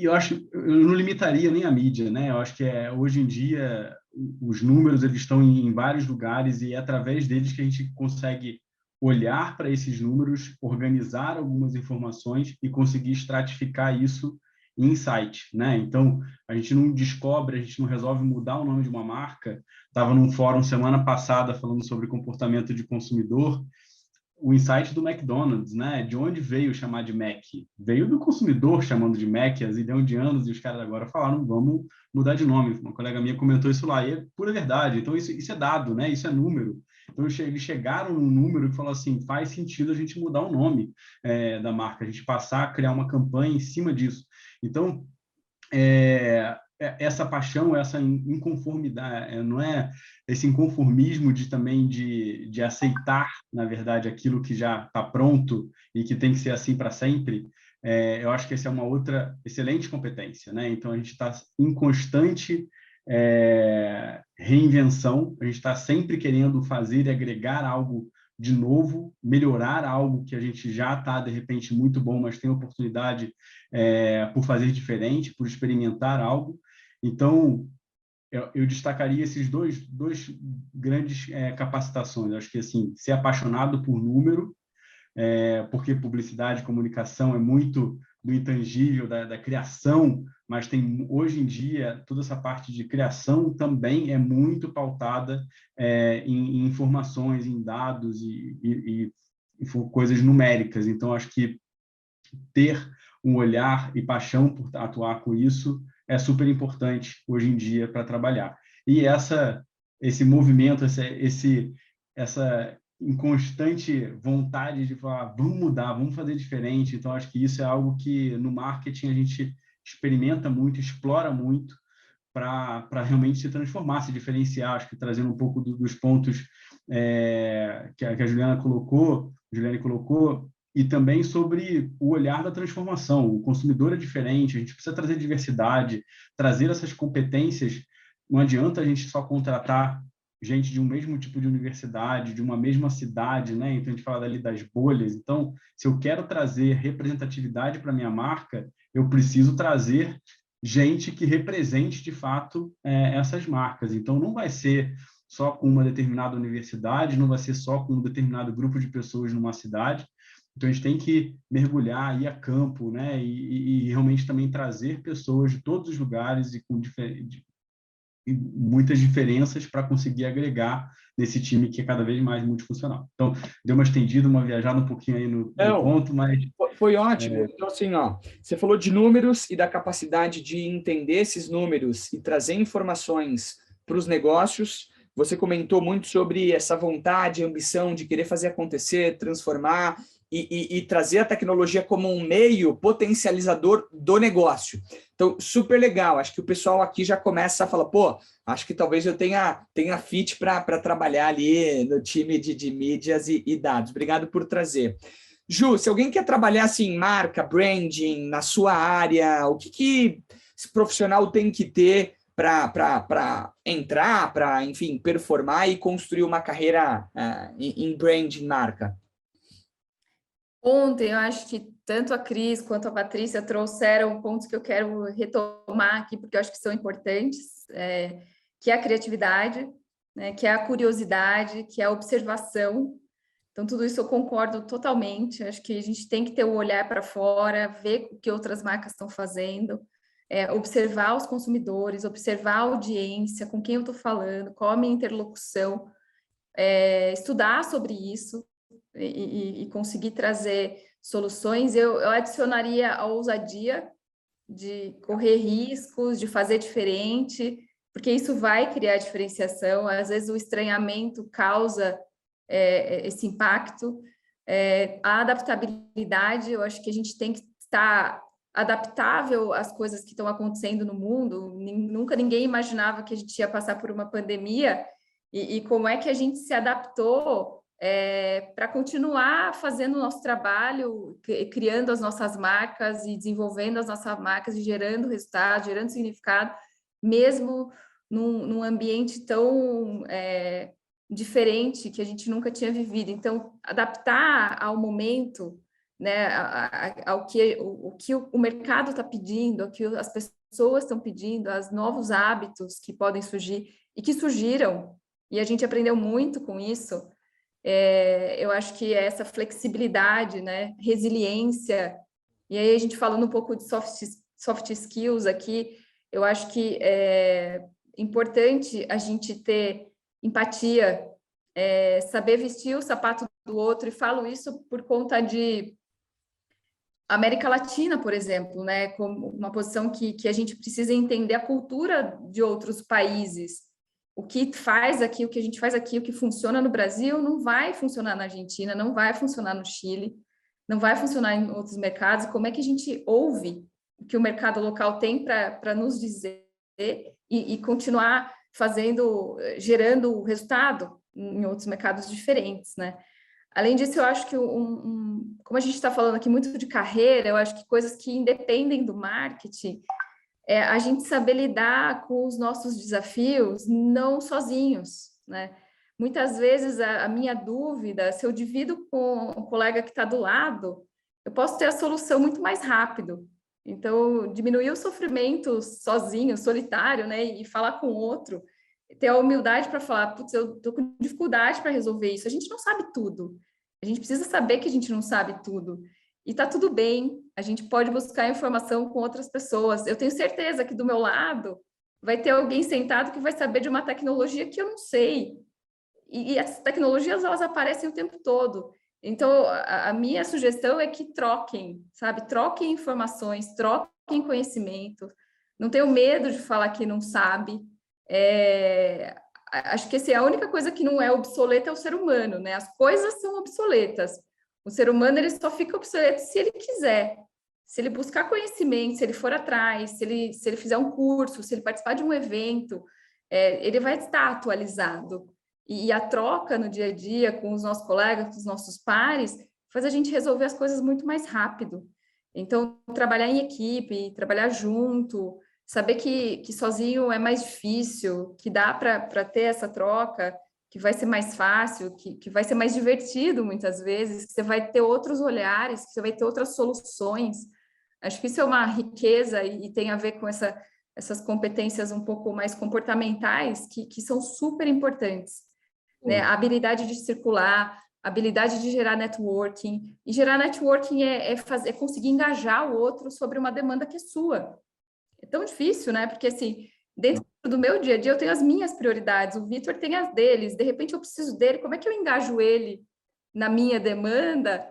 eu não limitaria nem a mídia, né? Eu acho que hoje em dia os números eles estão em vários lugares e é através deles que a gente consegue olhar para esses números, organizar algumas informações e conseguir estratificar isso em insight, né? Então, a gente não descobre, a gente não resolve mudar o nome de uma marca. Estava num fórum semana passada falando sobre comportamento de consumidor, o insight do McDonald's, né? De onde veio chamar de Mac? Veio do consumidor chamando de Mac, há zilhão de anos, e os caras agora falaram, vamos mudar de nome. Uma colega minha comentou isso lá, e é pura verdade. Então, isso é dado, né? Isso é número. Então, eles chegaram num número que falou assim, faz sentido a gente mudar o nome da marca, a gente passar a criar uma campanha em cima disso. Então, essa paixão, essa inconformidade, não é esse inconformismo também de aceitar, na verdade, aquilo que já está pronto e que tem que ser assim para sempre, eu acho que essa é uma outra excelente competência, né? Então, a gente está em constante reinvenção, a gente está sempre querendo fazer e agregar algo de novo, melhorar algo que a gente já está, de repente, muito bom, mas tem oportunidade por fazer diferente, por experimentar algo. Então, eu destacaria esses dois grandes capacitações. Eu acho que, assim, ser apaixonado por número, porque publicidade e comunicação é muito do intangível, da criação, mas tem, hoje em dia, toda essa parte de criação também é muito pautada em informações, em dados e coisas numéricas. Então, acho que ter um olhar e paixão por atuar com isso é super importante hoje em dia para trabalhar. E esse movimento, essa inconstante vontade de falar, vamos mudar, vamos fazer diferente. Então, acho que isso é algo que no marketing a gente experimenta muito, explora muito para realmente se transformar, se diferenciar. Acho que trazendo um pouco dos pontos que a Juliane colocou, e também sobre o olhar da transformação. O consumidor é diferente, a gente precisa trazer diversidade, trazer essas competências. Não adianta a gente só contratar gente de um mesmo tipo de universidade, de uma mesma cidade, né? Então, a gente fala ali das bolhas. Então, se eu quero trazer representatividade para a minha marca, eu preciso trazer gente que represente, de fato, essas marcas. Então, não vai ser só com uma determinada universidade, não vai ser só com um determinado grupo de pessoas numa cidade. Então, a gente tem que mergulhar, ir a campo, né? E realmente também trazer pessoas de todos os lugares e com muitas diferenças para conseguir agregar nesse time que é cada vez mais multifuncional. Então, deu uma estendida, uma viajada um pouquinho aí no ponto, mas... Foi ótimo. Então, assim, você falou de números e da capacidade de entender esses números e trazer informações para os negócios. Você comentou muito sobre essa vontade, ambição de querer fazer acontecer, transformar e trazer a tecnologia como um meio potencializador do negócio. Então, super legal. Acho que o pessoal aqui já começa a falar, acho que talvez eu tenha fit para trabalhar ali no time de mídias e dados. Obrigado por trazer. Ju, se alguém quer trabalhar assim, marca, branding, na sua área, o que esse profissional tem que ter para entrar, para, enfim, performar e construir uma carreira em branding, marca? Ontem, eu acho que tanto a Cris quanto a Patrícia trouxeram pontos que eu quero retomar aqui, porque eu acho que são importantes, que é a criatividade, né, que é a curiosidade, que é a observação. Então, tudo isso eu concordo totalmente. Acho que a gente tem que ter o olhar para fora, ver o que outras marcas estão fazendo, observar os consumidores, observar a audiência, com quem eu estou falando, qual a minha interlocução, estudar sobre isso e conseguir trazer soluções. Eu adicionaria a ousadia de correr riscos, de fazer diferente, porque isso vai criar diferenciação. Às vezes o estranhamento causa esse impacto. A adaptabilidade, eu acho que a gente tem que estar adaptável às coisas que estão acontecendo no mundo. Nunca ninguém imaginava que a gente ia passar por uma pandemia e como é que a gente se adaptou para continuar fazendo o nosso trabalho, criando as nossas marcas e desenvolvendo as nossas marcas e gerando resultado, gerando significado, mesmo num ambiente tão diferente que a gente nunca tinha vivido. Então, adaptar ao momento, né, ao que o mercado está pedindo, ao que as pessoas estão pedindo, aos novos hábitos que podem surgir e que surgiram, e a gente aprendeu muito com isso. Eu acho que essa flexibilidade, né, resiliência, e aí a gente falando um pouco de soft skills aqui, eu acho que é importante a gente ter empatia, saber vestir o sapato do outro, e falo isso por conta de América Latina, por exemplo, né, como uma posição que a gente precisa entender a cultura de outros países. O que faz aqui, o que a gente faz aqui, o que funciona no Brasil, não vai funcionar na Argentina, não vai funcionar no Chile, não vai funcionar em outros mercados. Como é que a gente ouve o que o mercado local tem para nos dizer e continuar gerando resultado em outros mercados diferentes, né? Além disso, eu acho que como a gente está falando aqui muito de carreira, eu acho que coisas que independem do marketing, a gente saber lidar com os nossos desafios não sozinhos, né? Muitas vezes a minha dúvida, se eu divido com o colega que está do lado, eu posso ter a solução muito mais rápido. Então, diminuir o sofrimento sozinho, solitário, né? E falar com o outro, ter a humildade para falar, putz, eu estou com dificuldade para resolver isso. A gente não sabe tudo. A gente precisa saber que a gente não sabe tudo. E está tudo bem, a gente pode buscar informação com outras pessoas. Eu tenho certeza que do meu lado vai ter alguém sentado que vai saber de uma tecnologia que eu não sei. E as tecnologias, elas aparecem o tempo todo. Então, a minha sugestão é que troquem, sabe? Troquem informações, troquem conhecimento. Não tenham medo de falar que não sabe. Acho que assim, a única coisa que não é obsoleta é o ser humano, né? As coisas são obsoletas. O ser humano ele só fica obsoleto se ele quiser. Se ele buscar conhecimento, se ele for atrás, se ele fizer um curso, se ele participar de um evento, ele vai estar atualizado. E a troca no dia a dia com os nossos colegas, com os nossos pares, faz a gente resolver as coisas muito mais rápido. Então, trabalhar em equipe, trabalhar junto, saber que sozinho é mais difícil, que dá para ter essa troca, que vai ser mais fácil, que vai ser mais divertido muitas vezes, que você vai ter outros olhares, que você vai ter outras soluções. Acho que isso é uma riqueza e tem a ver com essas competências um pouco mais comportamentais que são super importantes, né? A habilidade de circular, a habilidade de gerar networking. E gerar networking é conseguir engajar o outro sobre uma demanda que é sua. É tão difícil, né? Porque, assim, dentro do meu dia a dia, eu tenho as minhas prioridades, o Vitor tem as deles, de repente eu preciso dele, como é que eu engajo ele na minha demanda,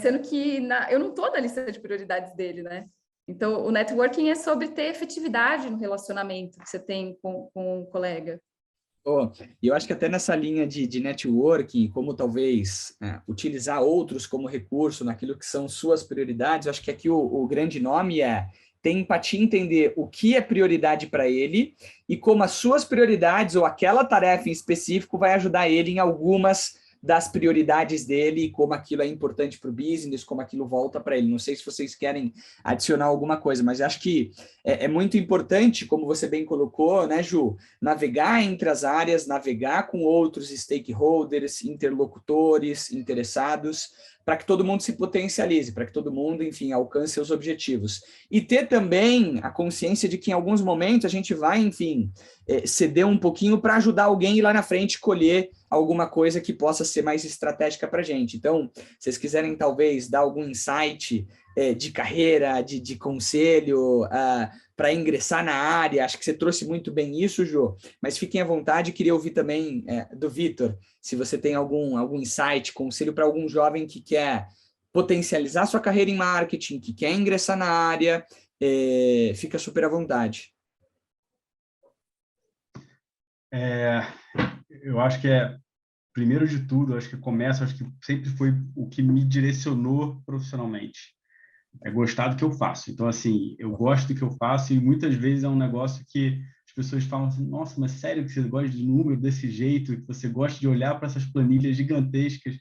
sendo que eu não estou na lista de prioridades dele, né? Então, o networking é sobre ter efetividade no relacionamento que você tem com um colega. Oh, e eu acho que até nessa linha de networking, como talvez utilizar outros como recurso naquilo que são suas prioridades, eu acho que aqui o grande nome é ter empatia, entender o que é prioridade para ele e como as suas prioridades ou aquela tarefa em específico vai ajudar ele em algumas das prioridades dele, como aquilo é importante para o business, como aquilo volta para ele. Não sei se vocês querem adicionar alguma coisa, mas acho que é muito importante, como você bem colocou, né, Ju? Navegar entre as áreas, navegar com outros stakeholders, interlocutores, interessados, para que todo mundo se potencialize, para que todo mundo, enfim, alcance seus objetivos. E ter também a consciência de que em alguns momentos a gente vai, enfim, ceder um pouquinho para ajudar alguém e lá na frente colher alguma coisa que possa ser mais estratégica para a gente. Então, se vocês quiserem talvez dar algum insight de carreira, de conselho, para ingressar na área, acho que você trouxe muito bem isso, Jô, mas fiquem à vontade, queria ouvir também do Vitor, se você tem algum insight, conselho para algum jovem que quer potencializar sua carreira em marketing, que quer ingressar na área, fica super à vontade. Eu acho que primeiro de tudo, acho que sempre foi o que me direcionou profissionalmente. É gostar do que eu faço. Então, assim, eu gosto do que eu faço e muitas vezes é um negócio que as pessoas falam assim, nossa, mas sério que você gosta de número desse jeito, que você gosta de olhar para essas planilhas gigantescas?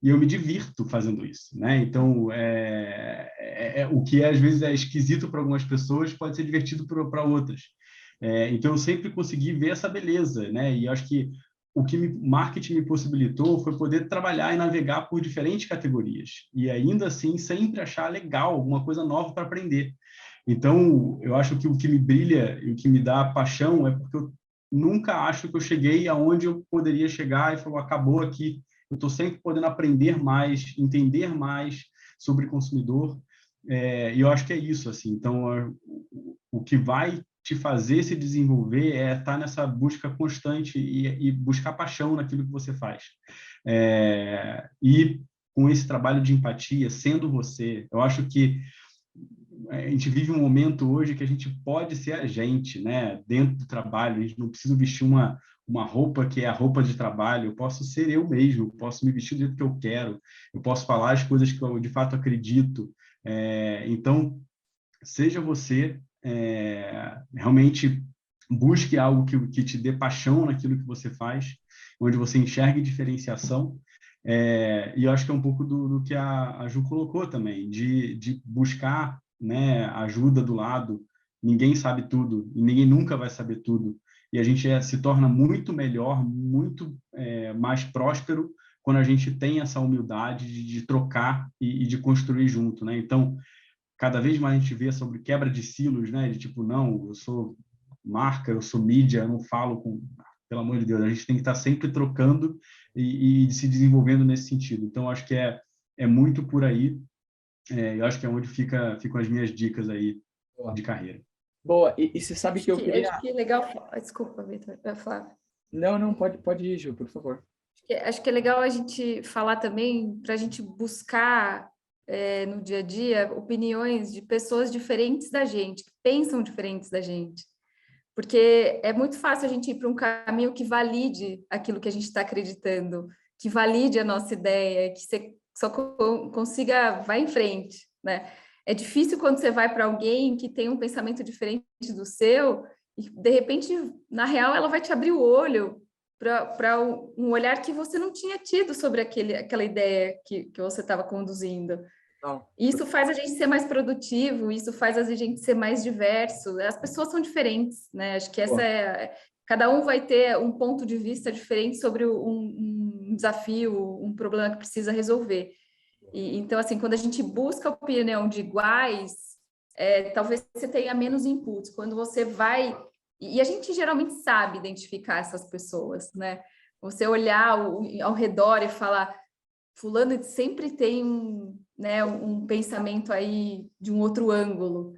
E eu me divirto fazendo isso, né? Então, o que às vezes é esquisito para algumas pessoas pode ser divertido para outras. Então, eu sempre consegui ver essa beleza, né? E acho que o que marketing me possibilitou foi poder trabalhar e navegar por diferentes categorias. E ainda assim, sempre achar legal, alguma coisa nova para aprender. Então, eu acho que o que me brilha e o que me dá paixão é porque eu nunca acho que eu cheguei aonde eu poderia chegar e falou, acabou aqui. Eu estou sempre podendo aprender mais, entender mais sobre consumidor. E eu acho que é isso, assim. Então, o que vai te fazer se desenvolver é estar nessa busca constante e buscar paixão naquilo que você faz. E com esse trabalho de empatia, sendo você, eu acho que a gente vive um momento hoje que a gente pode ser a gente, né? Dentro do trabalho, a gente não precisa vestir uma roupa que é a roupa de trabalho, eu posso ser eu mesmo, eu posso me vestir do jeito que eu quero, eu posso falar as coisas que eu de fato acredito. Então, seja você, realmente busque algo que te dê paixão naquilo que você faz, onde você enxergue diferenciação. E eu acho que é um pouco do que a Ju colocou também, de buscar, né, ajuda do lado. Ninguém sabe tudo e ninguém nunca vai saber tudo. E a gente se torna muito melhor, muito mais próspero quando a gente tem essa humildade de trocar e de construir junto, né? Então, cada vez mais a gente vê sobre quebra de silos, né? De tipo, não, eu sou marca, eu sou mídia, eu não falo com... Pelo amor de Deus, a gente tem que estar sempre trocando e se desenvolvendo nesse sentido. Então, acho que é muito por aí. Eu acho que é onde ficam as minhas dicas aí de carreira. Boa, e você sabe que eu queria... Acho que é legal... Desculpa, Vitor, Flávio. Não, pode ir, Ju, por favor. Acho que é legal a gente falar também, para a gente buscar no dia a dia opiniões de pessoas diferentes da gente, que pensam diferentes da gente. Porque é muito fácil a gente ir para um caminho que valide aquilo que a gente está acreditando, que valide a nossa ideia, que você só consiga, vai em frente, né? É difícil quando você vai para alguém que tem um pensamento diferente do seu e, de repente, na real, ela vai te abrir o olho para um olhar que você não tinha tido sobre aquela ideia que você estava conduzindo. Não. Isso faz a gente ser mais produtivo, isso faz a gente ser mais diverso. As pessoas são diferentes, né? Acho que cada um vai ter um ponto de vista diferente sobre um desafio, um problema que precisa resolver. Então, assim, quando a gente busca a opinião de iguais, talvez você tenha menos inputs. Quando você vai... E a gente geralmente sabe identificar essas pessoas, né? Você olhar ao redor e falar, fulano sempre tem um pensamento aí de um outro ângulo.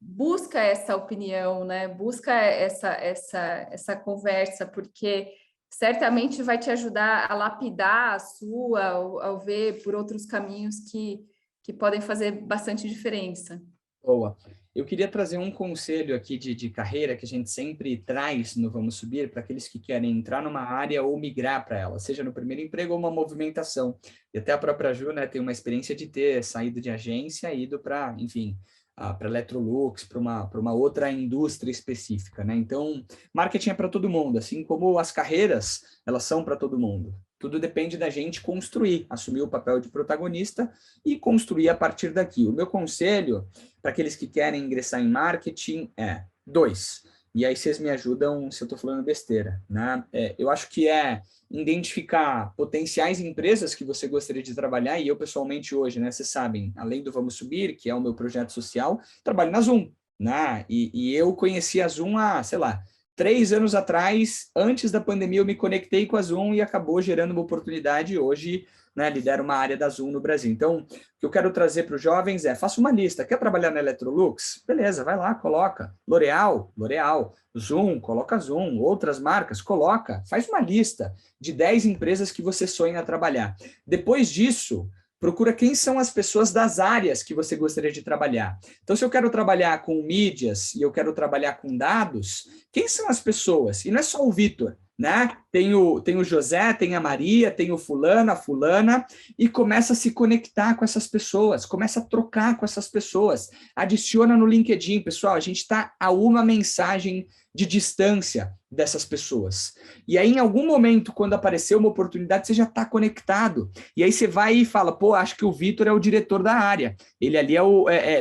Busca essa opinião, né? Busca essa conversa, porque certamente vai te ajudar a lapidar a sua, ao ver por outros caminhos que podem fazer bastante diferença. Boa. Eu queria trazer um conselho aqui de carreira que a gente sempre traz no Vamos Subir para aqueles que querem entrar numa área ou migrar para ela, seja no primeiro emprego ou uma movimentação. E até a própria Ju, né, tem uma experiência de ter saído de agência e ido para, enfim, para Electrolux, para uma outra indústria específica, né? Então, marketing é para todo mundo, assim como as carreiras, elas são para todo mundo. Tudo depende da gente construir, assumir o papel de protagonista e construir a partir daqui. O meu conselho para aqueles que querem ingressar em marketing é 2. E aí vocês me ajudam se eu estou falando besteira, né? Eu acho que é identificar potenciais empresas que você gostaria de trabalhar, e eu pessoalmente hoje, né, vocês sabem, além do Vamos Subir, que é o meu projeto social, trabalho na Zoom, né? E eu conheci a Zoom há, sei lá, 3 anos atrás, antes da pandemia, eu me conectei com a Zoom e acabou gerando uma oportunidade. Hoje, né, lidero uma área da Zoom no Brasil. Então, o que eu quero trazer para os jovens é, faça uma lista. Quer trabalhar na Electrolux? Beleza, vai lá, coloca. L'Oréal, L'Oréal. Zoom, coloca Zoom. Outras marcas, coloca. Faz uma lista de 10 empresas que você sonha trabalhar. Depois disso, procura quem são as pessoas das áreas que você gostaria de trabalhar. Então, se eu quero trabalhar com mídias e eu quero trabalhar com dados, quem são as pessoas? E não é só o Vitor, né? Tem o José, tem a Maria, tem o fulano, a fulana, e começa a se conectar com essas pessoas, começa a trocar com essas pessoas, adiciona no LinkedIn, pessoal, a gente está a uma mensagem de distância dessas pessoas. E aí, em algum momento, quando aparecer uma oportunidade, você já está conectado. E aí você vai e fala, pô, acho que o Vitor é o diretor da área. Ele ali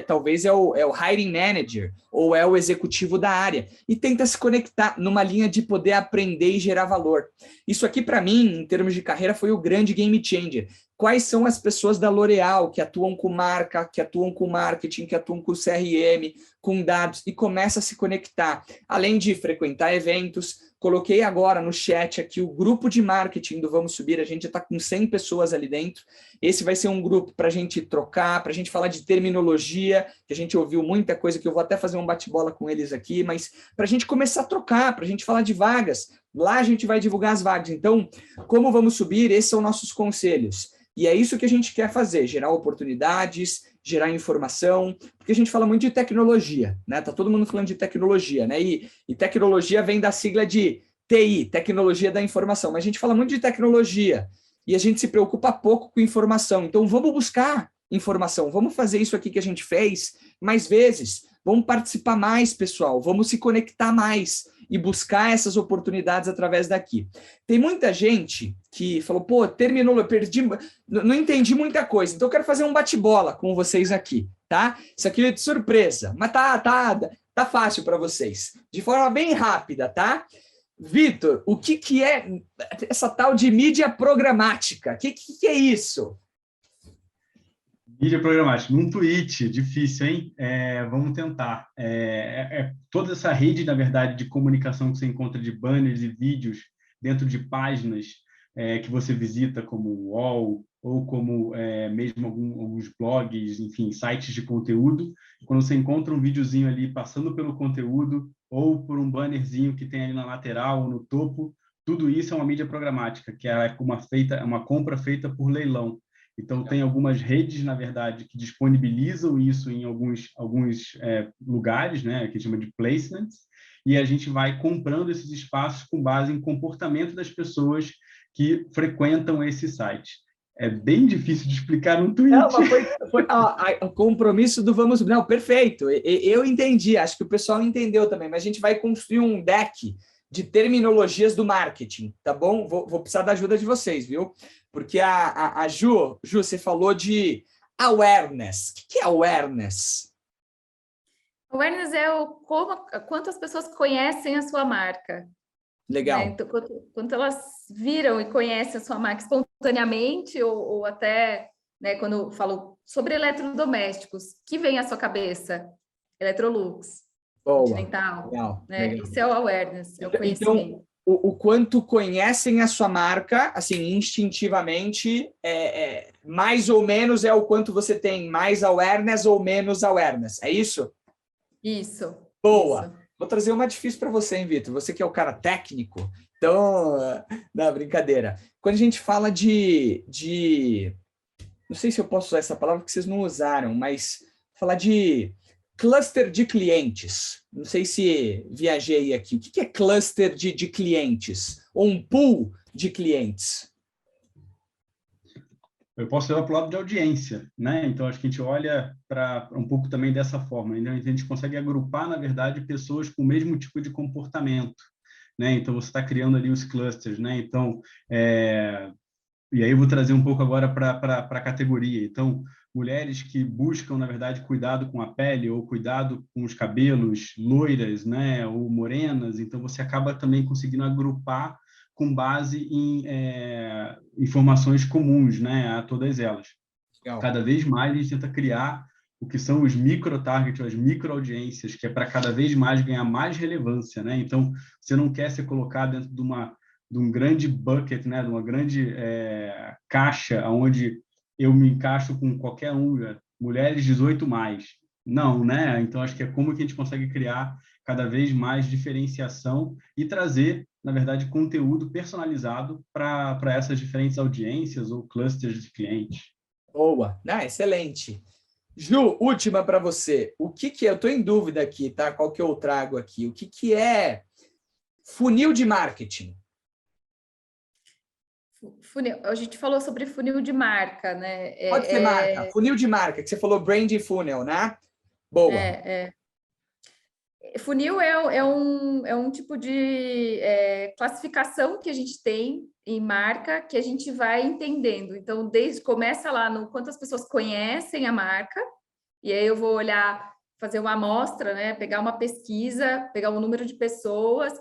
talvez é o hiring manager, ou é o executivo da área. E tenta se conectar numa linha de poder aprender e gerar valor. Isso aqui, para mim, em termos de carreira, foi o grande game changer. Quais são as pessoas da L'Oréal que atuam com marca, que atuam com marketing, que atuam com CRM, com dados, e começa a se conectar. Além de frequentar eventos, coloquei agora no chat aqui o grupo de marketing do Vamos Subir, a gente já está com 100 pessoas ali dentro. Esse vai ser um grupo para a gente trocar, para a gente falar de terminologia, que a gente ouviu muita coisa, que eu vou até fazer um bate-bola com eles aqui, mas para a gente começar a trocar, para a gente falar de vagas. Lá a gente vai divulgar as vagas. Então, como Vamos Subir, esses são nossos conselhos. E é isso que a gente quer fazer, gerar oportunidades, gerar informação, porque a gente fala muito de tecnologia, né? Tá todo mundo falando de tecnologia, né? E tecnologia vem da sigla de TI, tecnologia da informação, mas a gente fala muito de tecnologia e a gente se preocupa pouco com informação. Então, vamos buscar informação, vamos fazer isso aqui que a gente fez mais vezes, vamos participar mais, pessoal, vamos se conectar mais e buscar essas oportunidades através daqui. Tem muita gente que falou, pô, terminou, eu perdi, não entendi muita coisa, então eu quero fazer um bate-bola com vocês aqui, tá? Isso aqui é de surpresa, mas tá fácil para vocês, de forma bem rápida, tá? Vitor, o que é essa tal de mídia programática? O que é isso? Mídia programática, num tweet, difícil, hein? Vamos tentar. Toda essa rede, na verdade, de comunicação que você encontra de banners e vídeos dentro de páginas que você visita, como o UOL, ou como mesmo alguns blogs, enfim, sites de conteúdo. Quando você encontra um videozinho ali passando pelo conteúdo, ou por um bannerzinho que tem ali na lateral ou no topo, tudo isso é uma mídia programática, que é uma compra feita por leilão. Então, tem algumas redes, na verdade, que disponibilizam isso em alguns lugares, né, que a gente chama de placements, e a gente vai comprando esses espaços com base em comportamento das pessoas que frequentam esse site. É bem difícil de explicar num tweet. Não, mas foi o compromisso do vamos... Não, perfeito. Eu entendi, acho que o pessoal entendeu também, mas a gente vai construir um deck de terminologias do marketing, tá bom? Vou precisar da ajuda de vocês, viu? Porque a Ju, você falou de awareness. O que é awareness? Awareness é quantas pessoas conhecem a sua marca. Legal. Né? Então, quando elas viram e conhecem a sua marca espontaneamente, ou até, né, quando eu falo sobre eletrodomésticos, que vem à sua cabeça? Electrolux, Boa. Continental. Legal, né? legal. Isso é o awareness, é o conhecimento. Então, o quanto conhecem a sua marca, assim, instintivamente, mais ou menos é o quanto você tem mais awareness ou menos awareness, é isso? Isso. Boa. Isso. Vou trazer uma difícil para você, hein, Vitor? Você que é o cara técnico. Então, não, brincadeira. Quando a gente fala não sei se eu posso usar essa palavra que vocês não usaram, mas falar de cluster de clientes. Não sei se viajei aqui. O que é cluster de clientes? Ou um pool de clientes? Eu posso levar para o lado de audiência, né? Então, acho que a gente olha para um pouco também dessa forma. Então, a gente consegue agrupar, na verdade, pessoas com o mesmo tipo de comportamento, né? Então, você está criando ali os clusters, né? Então, e aí eu vou trazer um pouco agora para a categoria. Então, mulheres que buscam, na verdade, cuidado com a pele ou cuidado com os cabelos, loiras, né? Ou morenas. Então, você acaba também conseguindo agrupar com base em informações comuns, né, a todas elas. Legal. Cada vez mais a gente tenta criar o que são os micro-targets, as micro-audiências, que é para cada vez mais ganhar mais relevância, né? Então, você não quer ser colocado dentro de um grande bucket, né, de uma grande caixa, onde eu me encaixo com qualquer um, mulheres 18 mais. Não, né? Então, acho que é como que a gente consegue criar cada vez mais diferenciação e trazer, na verdade, conteúdo personalizado para essas diferentes audiências ou clusters de clientes. Boa. Excelente. Ju, última para você. O que é? Eu estou em dúvida aqui, tá? Qual que eu trago aqui? O que é funil de marketing? Funil. A gente falou sobre funil de marca, né? Pode ser marca. Funil de marca, que você falou brand funnel, né? Boa. Funil é um tipo de classificação que a gente tem em marca que a gente vai entendendo. Então, começa lá no quantas pessoas conhecem a marca, e aí eu vou olhar, fazer uma amostra, né? Pegar uma pesquisa, pegar um número de pessoas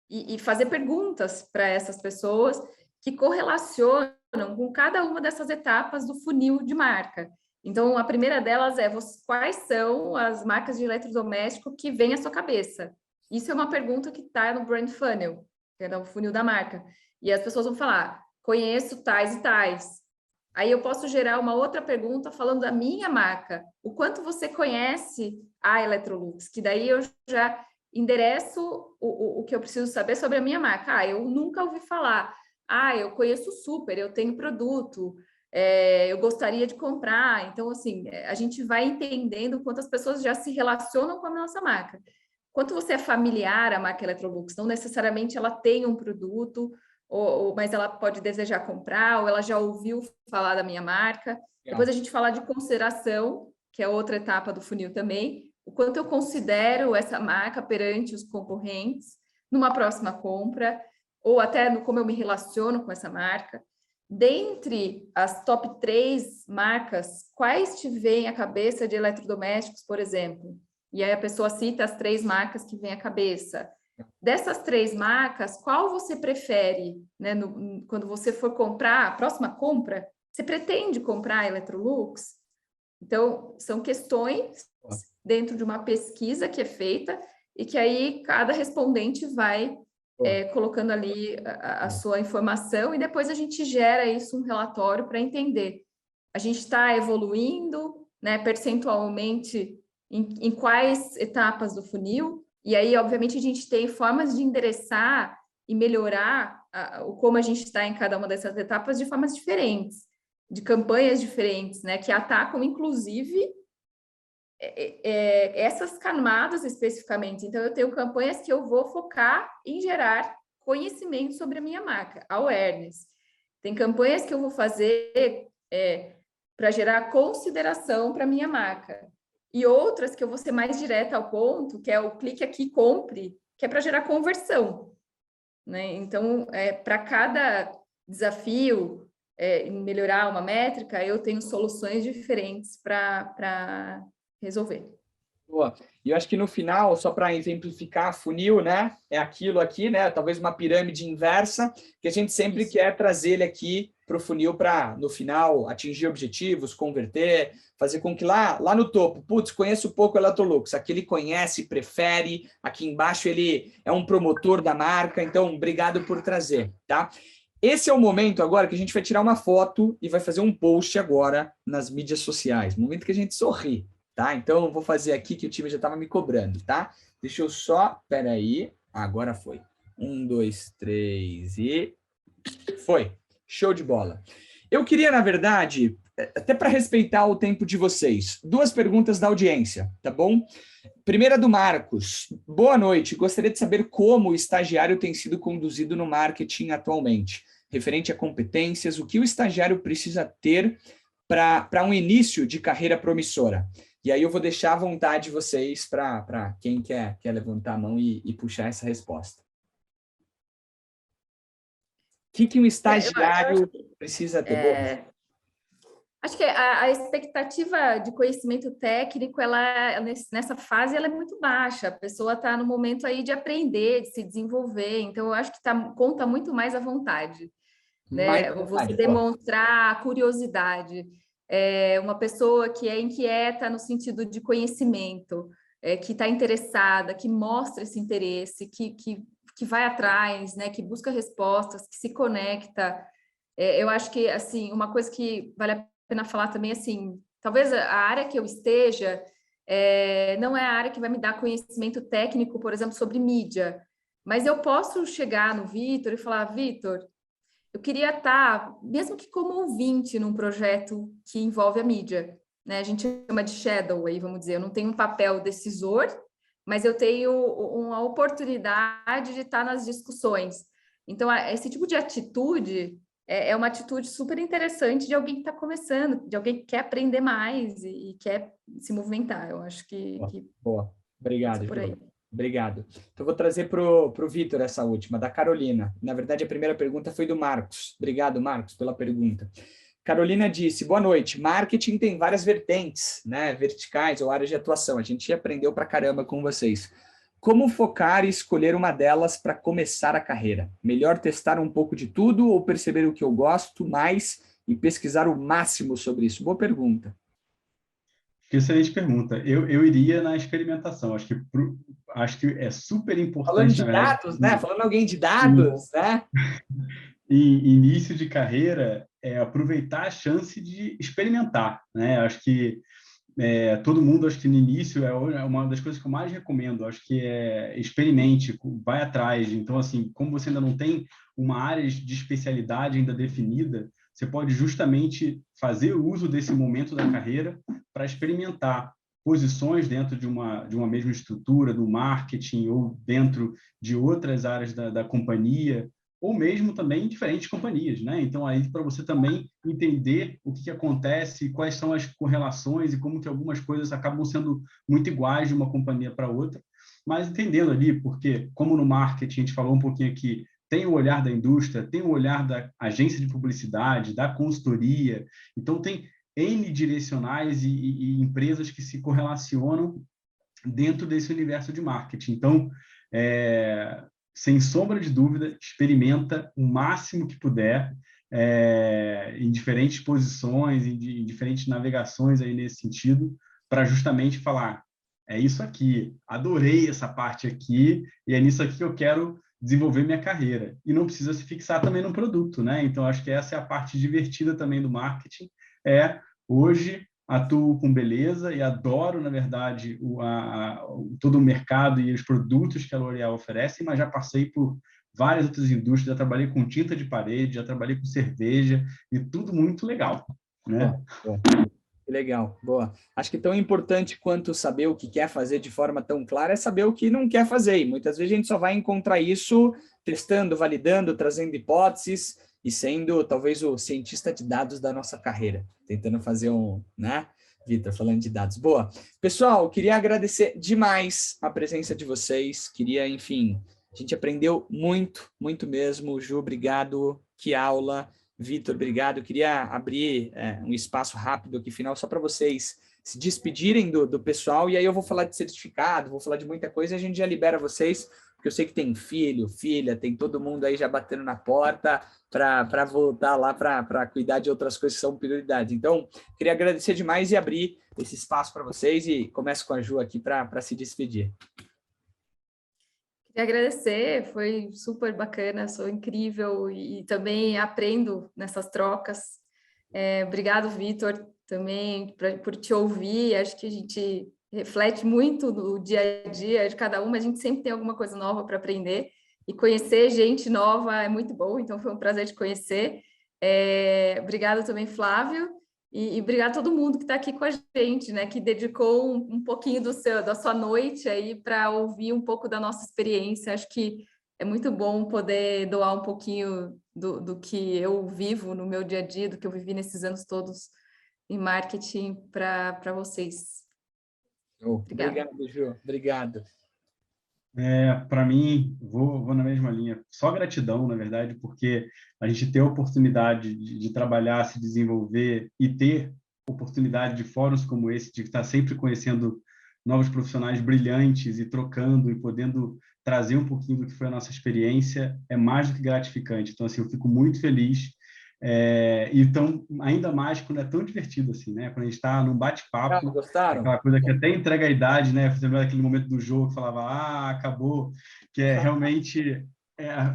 e fazer perguntas para essas pessoas que correlacionam com cada uma dessas etapas do funil de marca. Então, a primeira delas é quais são as marcas de eletrodoméstico que vêm à sua cabeça? Isso é uma pergunta que está no Brand Funnel, que é no funil da marca. E as pessoas vão falar, conheço tais e tais. Aí eu posso gerar uma outra pergunta falando da minha marca. O quanto você conhece a Electrolux? Que daí eu já endereço o que eu preciso saber sobre a minha marca. Eu nunca ouvi falar. Eu conheço super, eu tenho produto, eu gostaria de comprar. Então, assim, a gente vai entendendo quantas pessoas já se relacionam com a nossa marca. Quanto você é familiar à marca Electrolux, não necessariamente ela tem um produto, mas ela pode desejar comprar, ou ela já ouviu falar da minha marca. Depois a gente fala de consideração, que é outra etapa do funil também, o quanto eu considero essa marca perante os concorrentes numa próxima compra, ou até no como eu me relaciono com essa marca. Dentre as top 3 marcas, quais te vêm à cabeça de eletrodomésticos, por exemplo? E aí a pessoa cita as 3 marcas que vêm à cabeça. Dessas 3 marcas, qual você prefere, né, quando você for comprar, a próxima compra, você pretende comprar a Electrolux? Então, são questões dentro de uma pesquisa que é feita e que aí cada respondente vai colocando ali a sua informação e depois a gente gera isso um relatório para entender. A gente está evoluindo, né, percentualmente em quais etapas do funil, e aí, obviamente, a gente tem formas de endereçar e melhorar o como a gente está em cada uma dessas etapas de formas diferentes, de campanhas diferentes, né, que atacam, inclusive, essas camadas especificamente. Então, eu tenho campanhas que eu vou focar em gerar conhecimento sobre a minha marca, awareness. Tem campanhas que eu vou fazer para gerar consideração para a minha marca. E outras que eu vou ser mais direta ao ponto, que é o clique aqui, compre, que é para gerar conversão, né? Então, para cada desafio, em melhorar uma métrica, eu tenho soluções diferentes para resolver. Boa. E eu acho que no final, só para exemplificar, funil, né? É aquilo aqui, né? Talvez uma pirâmide inversa, que a gente sempre quer trazer ele aqui para o funil para, no final, atingir objetivos, converter, fazer com que lá no topo, putz, conheço pouco o Electrolux, aqui ele conhece, prefere, aqui embaixo ele é um promotor da marca, então, obrigado por trazer, tá? Esse é o momento agora que a gente vai tirar uma foto e vai fazer um post agora nas mídias sociais, momento que a gente sorri. Tá? Então, eu vou fazer aqui que o time já estava me cobrando, tá? Deixa eu só... Espera aí. Agora foi. 1, 2, 3 e... Foi. Show de bola. Eu queria, na verdade, até para respeitar o tempo de vocês, 2 perguntas da audiência, tá bom? Primeira do Marcos. Boa noite. Gostaria de saber como o estagiário tem sido conduzido no marketing atualmente, referente a competências, o que o estagiário precisa ter para um início de carreira promissora. E aí eu vou deixar à vontade vocês para quem quer levantar a mão e puxar essa resposta. O que um estagiário precisa ter? Acho que a expectativa de conhecimento técnico, nessa fase, ela é muito baixa. A pessoa está no momento aí de aprender, de se desenvolver. Então, eu acho que conta muito mais a vontade, né? Você demonstrar a curiosidade. Uma pessoa que é inquieta no sentido de conhecimento, que está interessada, que mostra esse interesse, que vai atrás, né, que busca respostas, que se conecta. Eu acho que, assim, uma coisa que vale a pena falar também, assim, talvez a área que eu esteja não é a área que vai me dar conhecimento técnico, por exemplo, sobre mídia, mas eu posso chegar no Vitor e falar, Vitor, eu queria estar, mesmo que como ouvinte, num projeto que envolve a mídia, né? A gente chama de shadow, aí vamos dizer, eu não tenho um papel decisor, mas eu tenho uma oportunidade de estar nas discussões. Então, esse tipo de atitude é uma atitude super interessante de alguém que está começando, de alguém que quer aprender mais e quer se movimentar. Eu acho que boa. Obrigado, por aí. Obrigado. Então, vou trazer para o Vitor essa última, da Carolina. Na verdade, a primeira pergunta foi do Marcos. Obrigado, Marcos, pela pergunta. Carolina disse, boa noite, marketing tem várias vertentes, né, verticais ou áreas de atuação. A gente aprendeu pra caramba com vocês. Como focar e escolher uma delas para começar a carreira? Melhor testar um pouco de tudo ou perceber o que eu gosto mais e pesquisar o máximo sobre isso? Boa pergunta. Excelente pergunta. Eu iria na experimentação. Acho que é super importante, falando de na verdade, dados, né? Falando alguém de dados, né? Em início de carreira, aproveitar a chance de experimentar, né? Acho que todo mundo, acho que no início é uma das coisas que eu mais recomendo. Acho que experimente, vai atrás. Então, assim, como você ainda não tem uma área de especialidade ainda definida, você pode justamente fazer uso desse momento da carreira para experimentar posições dentro de uma mesma estrutura, do marketing ou dentro de outras áreas da companhia, ou mesmo também em diferentes companhias, né? Então, aí, para você também entender o que acontece, quais são as correlações e como que algumas coisas acabam sendo muito iguais de uma companhia para outra, mas entendendo ali, porque, como no marketing, a gente falou um pouquinho aqui, tem o olhar da indústria, tem o olhar da agência de publicidade, da consultoria, então tem N direcionais e empresas que se correlacionam dentro desse universo de marketing. Então, sem sombra de dúvida, experimenta o máximo que puder, em diferentes posições, em diferentes navegações aí nesse sentido, para justamente falar, é isso aqui, adorei essa parte aqui, e é nisso aqui que eu quero desenvolver minha carreira. E não precisa se fixar também no produto, né? Então, acho que essa é a parte divertida também do marketing, hoje atuo com beleza e adoro, na verdade, todo o mercado e os produtos que a L'Oréal oferece, mas já passei por várias outras indústrias, já trabalhei com tinta de parede, já trabalhei com cerveja, e tudo muito legal, né? Boa. Que legal, boa. Acho que tão importante quanto saber o que quer fazer de forma tão clara é saber o que não quer fazer. E muitas vezes a gente só vai encontrar isso testando, validando, trazendo hipóteses e sendo talvez o cientista de dados da nossa carreira, tentando fazer né, Vitor, falando de dados. Boa. Pessoal, queria agradecer demais a presença de vocês. Queria, enfim, a gente aprendeu muito, muito mesmo. Ju, obrigado. Que aula. Vitor, obrigado. Eu queria abrir um espaço rápido aqui, final, só para vocês se despedirem do pessoal, e aí eu vou falar de certificado, vou falar de muita coisa, e a gente já libera vocês, porque eu sei que tem filho, filha, tem todo mundo aí já batendo na porta para voltar lá para cuidar de outras coisas que são prioridade. Então, queria agradecer demais e abrir esse espaço para vocês, e começo com a Ju aqui para se despedir. Queria agradecer, foi super bacana, sou incrível e também aprendo nessas trocas. Obrigado, Vitor, também por te ouvir. Acho que a gente reflete muito no dia a dia de cada um, mas a gente sempre tem alguma coisa nova para aprender. E conhecer gente nova é muito bom, então foi um prazer te conhecer. Obrigado também, Flávio. E obrigado a todo mundo que está aqui com a gente, né? Que dedicou um pouquinho da sua noite aí para ouvir um pouco da nossa experiência. Acho que é muito bom poder doar um pouquinho do que eu vivo no meu dia a dia, do que eu vivi nesses anos todos em marketing para vocês. Obrigado, Ju. Obrigado. Para mim, vou na mesma linha. Só gratidão, na verdade, porque a gente ter a oportunidade de trabalhar, se desenvolver e ter oportunidade de fóruns como esse, de estar sempre conhecendo novos profissionais brilhantes e trocando e podendo trazer um pouquinho do que foi a nossa experiência, é mais do que gratificante. Então, assim, eu fico muito feliz. Então, ainda mais quando é tão divertido assim, né? Quando a gente está num bate-papo, gostaram? Aquela coisa que até entrega a idade, né? Fazendo aquele momento do jogo que falava, acabou, que é realmente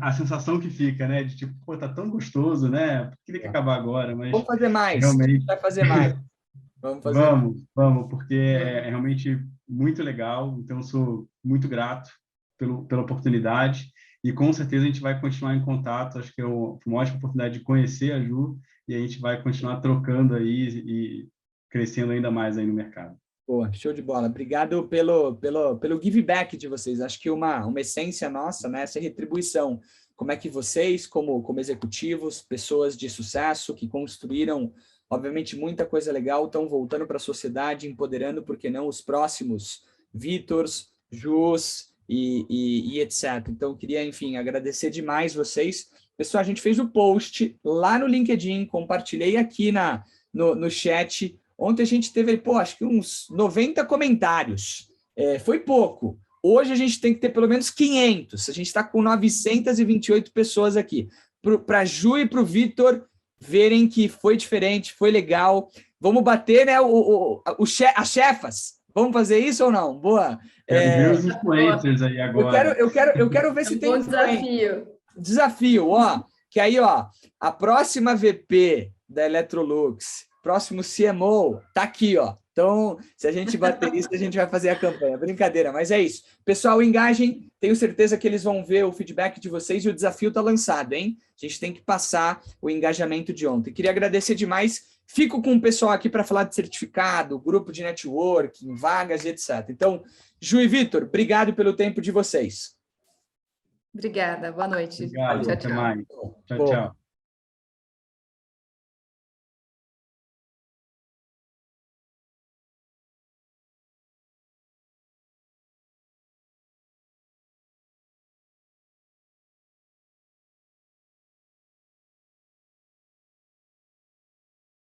a sensação que fica, né? De tipo, pô, tá tão gostoso, né? Queria que acabar agora, mas vamos fazer mais. realmente A gente vai fazer mais. Vamos fazer mais. Vamos, porque é realmente muito legal. Então, eu sou muito grato pela oportunidade e com certeza a gente vai continuar em contato. Acho que é uma ótima oportunidade de conhecer a Ju e a gente vai continuar trocando aí e crescendo ainda mais aí no mercado. Pô, show de bola. Obrigado pelo give back de vocês. Acho que uma essência nossa, né, essa retribuição. Como é que vocês, como executivos, pessoas de sucesso que construíram, obviamente, muita coisa legal, estão voltando para a sociedade, empoderando, por que não, os próximos Vitors, Jus e etc. Então, eu queria, enfim, agradecer demais vocês. Pessoal, a gente fez o post lá no LinkedIn, compartilhei aqui no chat. Ontem a gente teve, acho que uns 90 comentários. Foi pouco. Hoje a gente tem que ter pelo menos 500. A gente está com 928 pessoas aqui. Para a Ju e para o Vitor verem que foi diferente, foi legal. Vamos bater, né, as chefas. Vamos fazer isso ou não? Boa. Ver os influencers aí agora. Eu quero ver se tem um desafio. Desafio, que aí, a próxima VP da Electrolux, próximo CMO, tá aqui, Então, se a gente bater isso, a gente vai fazer a campanha. Brincadeira, mas é isso. Pessoal, engajem. Tenho certeza que eles vão ver o feedback de vocês e o desafio tá lançado, hein? A gente tem que passar o engajamento de ontem. Queria agradecer demais. Fico com o pessoal aqui para falar de certificado, grupo de networking, vagas, etc. Então, Ju e Vitor, obrigado pelo tempo de vocês. Obrigada, boa noite. Obrigado, Tchau, até tchau. mais. Tchau, tchau.